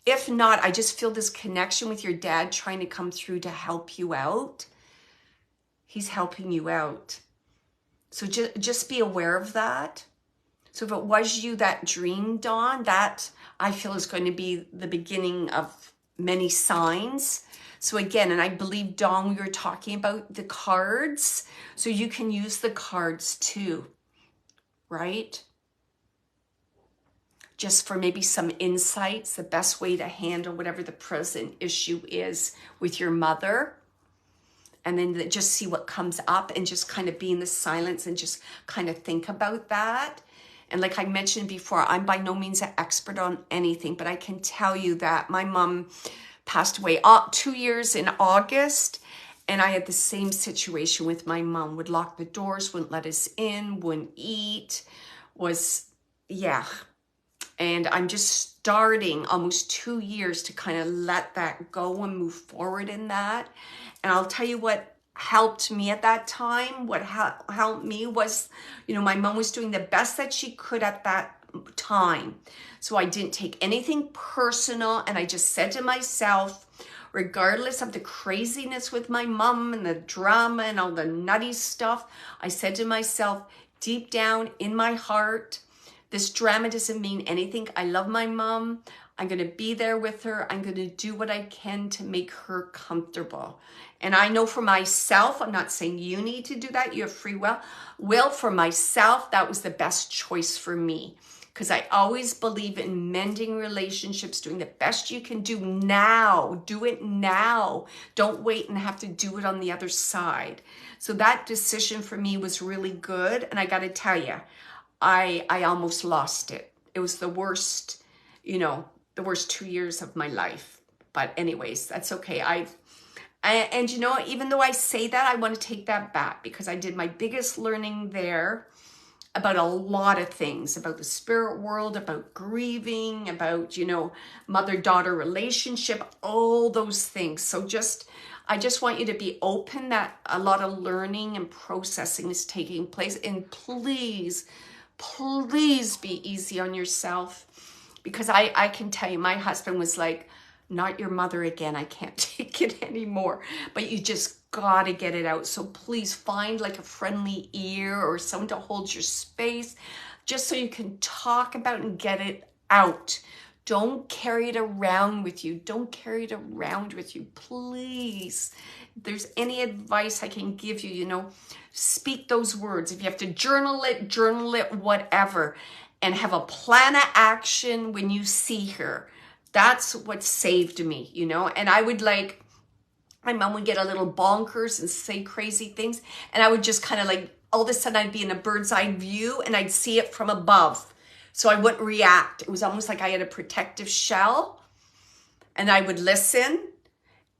If not, I just feel this connection with your dad trying to come through to help you out. He's helping you out. So just be aware of that. So if it was you that dreamed, Dawn, that I feel is going to be the beginning of many signs. So again, and I believe, Dawn, we were talking about the cards. So you can use the cards too, right? Just for maybe some insights, the best way to handle whatever the present issue is with your mother. And then just see what comes up and just kind of be in the silence and just kind of think about that. And like I mentioned before, I'm by no means an expert on anything, but I can tell you that my mom passed away 2 years in August. And I had the same situation with my mom. Would lock the doors, wouldn't let us in, wouldn't eat, yeah. And I'm just starting almost 2 years to kind of let that go and move forward in that. And I'll tell you what helped me at that time. What helped me was, my mom was doing the best that she could at that time. So I didn't take anything personal. And I just said to myself, regardless of the craziness with my mom and the drama and all the nutty stuff, I said to myself, deep down in my heart, this drama doesn't mean anything. I love my mom. I'm going to be there with her. I'm going to do what I can to make her comfortable. And I know for myself, I'm not saying you need to do that. You have free will. For myself, that was the best choice for me. Because I always believe in mending relationships, doing the best you can do now. Do it now. Don't wait and have to do it on the other side. So that decision for me was really good. And I got to tell you, I almost lost it. It was the worst, the worst 2 years of my life. But anyways, that's okay. And even though I say that, I want to take that back because I did my biggest learning there about a lot of things, about the spirit world, about grieving, about, mother-daughter relationship, all those things. So I just want you to be open that a lot of learning and processing is taking place. And please be easy on yourself, because I can tell you, my husband was like, not your mother again. I can't take it anymore. But you just got to get it out. So please find like a friendly ear or someone to hold your space, just so you can talk about and get it out. Don't carry it around with you. Don't carry it around with you, please. If there's any advice I can give you, speak those words. If you have to journal it, whatever. And have a plan of action when you see her. That's what saved me, And I would my mom would get a little bonkers and say crazy things. And I would just kind of all of a sudden I'd be in a bird's eye view and I'd see it from above. So I wouldn't react. It was almost like I had a protective shell, and I would listen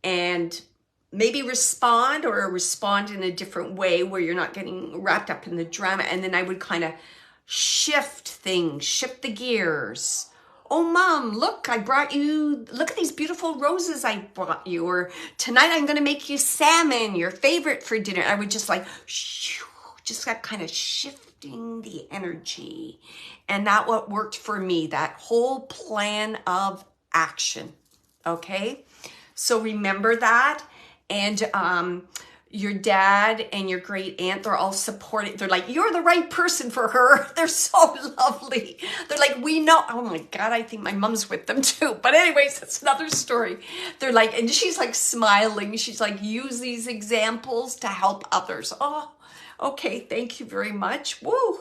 and maybe respond in a different way where you're not getting wrapped up in the drama. And then I would kind of shift the gears. Oh, Mom, look, look at these beautiful roses I brought you. Or tonight I'm going to make you salmon, your favorite, for dinner. I would just that kind of shifting the energy. And that what worked for me, that whole plan of action. Okay? So remember that. And your dad and your great aunt, they're all supporting. They're like, you're the right person for her. They're so lovely. They're like, we know. Oh my God, I think my mom's with them too. But anyways, that's another story. They're like, and she's like smiling. She's like, use these examples to help others. Oh, okay. Thank you very much. Woo.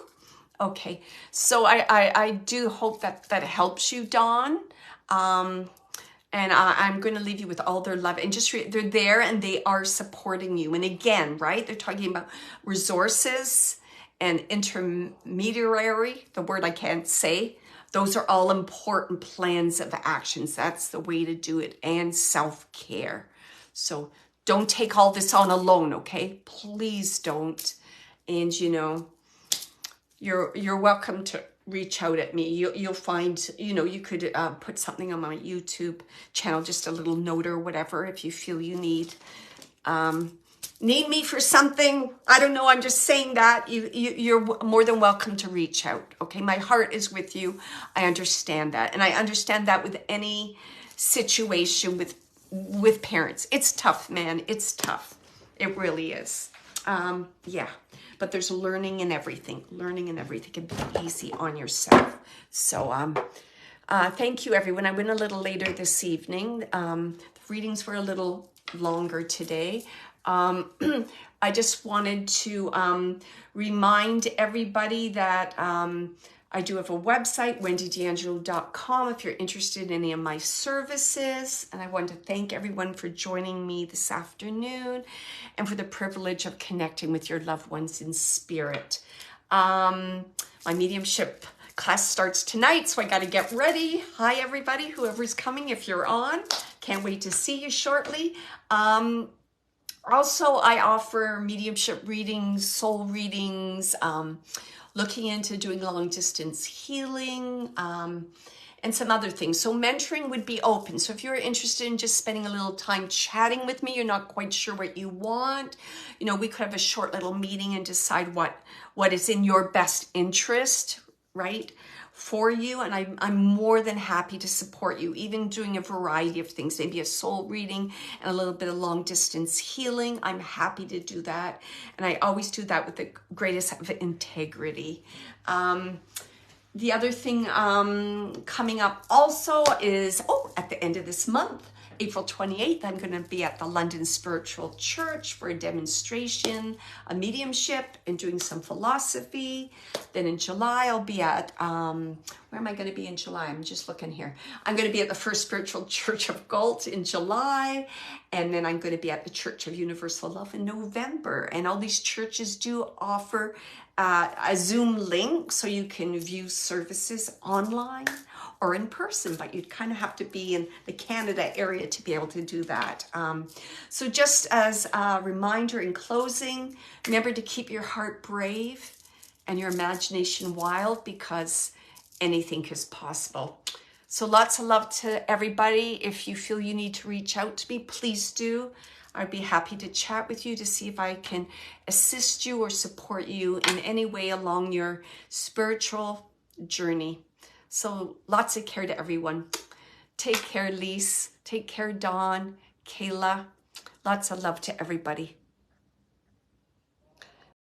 Okay. So I do hope that helps you, Dawn. And I'm going to leave you with all their love. And just they're there and they are supporting you. And again, right, they're talking about resources and intermediary, the word I can't say. Those are all important plans of actions. That's the way to do it. And self-care. So don't take all this on alone, okay? Please don't. And, you're welcome to reach out at me. You'll find, you know, you could put something on my YouTube channel, just a little note or whatever, if you feel you need me for something. I don't know. I'm just saying that you're more than welcome to reach out. Okay. My heart is with you. I understand that. And I understand that with any situation with parents. It's tough, man. It's tough. It really is. Yeah. But there's learning in everything. Learning in everything can be easy on yourself. So, thank you, everyone. I went a little later this evening. The readings were a little longer today. I just wanted to remind everybody that I do have a website, wendydeangelo.com, if you're interested in any of my services. And I want to thank everyone for joining me this afternoon and for the privilege of connecting with your loved ones in spirit. My mediumship class starts tonight, so I got to get ready. Hi, everybody, whoever's coming, if you're on. Can't wait to see you shortly. Also, I offer mediumship readings, soul readings, looking into doing long distance healing, and some other things. So mentoring would be open. So if you're interested in just spending a little time chatting with me, you're not quite sure what you want, you know, we could have a short little meeting and decide what is in your best interest, right, for you. And I'm more than happy to support you, even doing a variety of things, maybe a soul reading and a little bit of long distance healing. I'm happy to do that. And I always do that with the greatest of integrity. The other thing coming up also is, at the end of this month, April 28th, I'm going to be at the London Spiritual Church for a demonstration, a mediumship, and doing some philosophy. Then in July, I'll be at, where am I going to be in July? I'm just looking here. I'm going to be at the First Spiritual Church of Galt in July. And then I'm going to be at the Church of Universal Love in November. And all these churches do offer a Zoom link so you can view services online or in person, but you'd kind of have to be in the Canada area to be able to do that. So just as a reminder in closing, remember to keep your heart brave and your imagination wild, because anything is possible. So lots of love to everybody. If you feel you need to reach out to me, please do. I'd be happy to chat with you to see if I can assist you or support you in any way along your spiritual journey. So lots of care to everyone. Take care, Lise. Take care, Dawn, Kayla. Lots of love to everybody.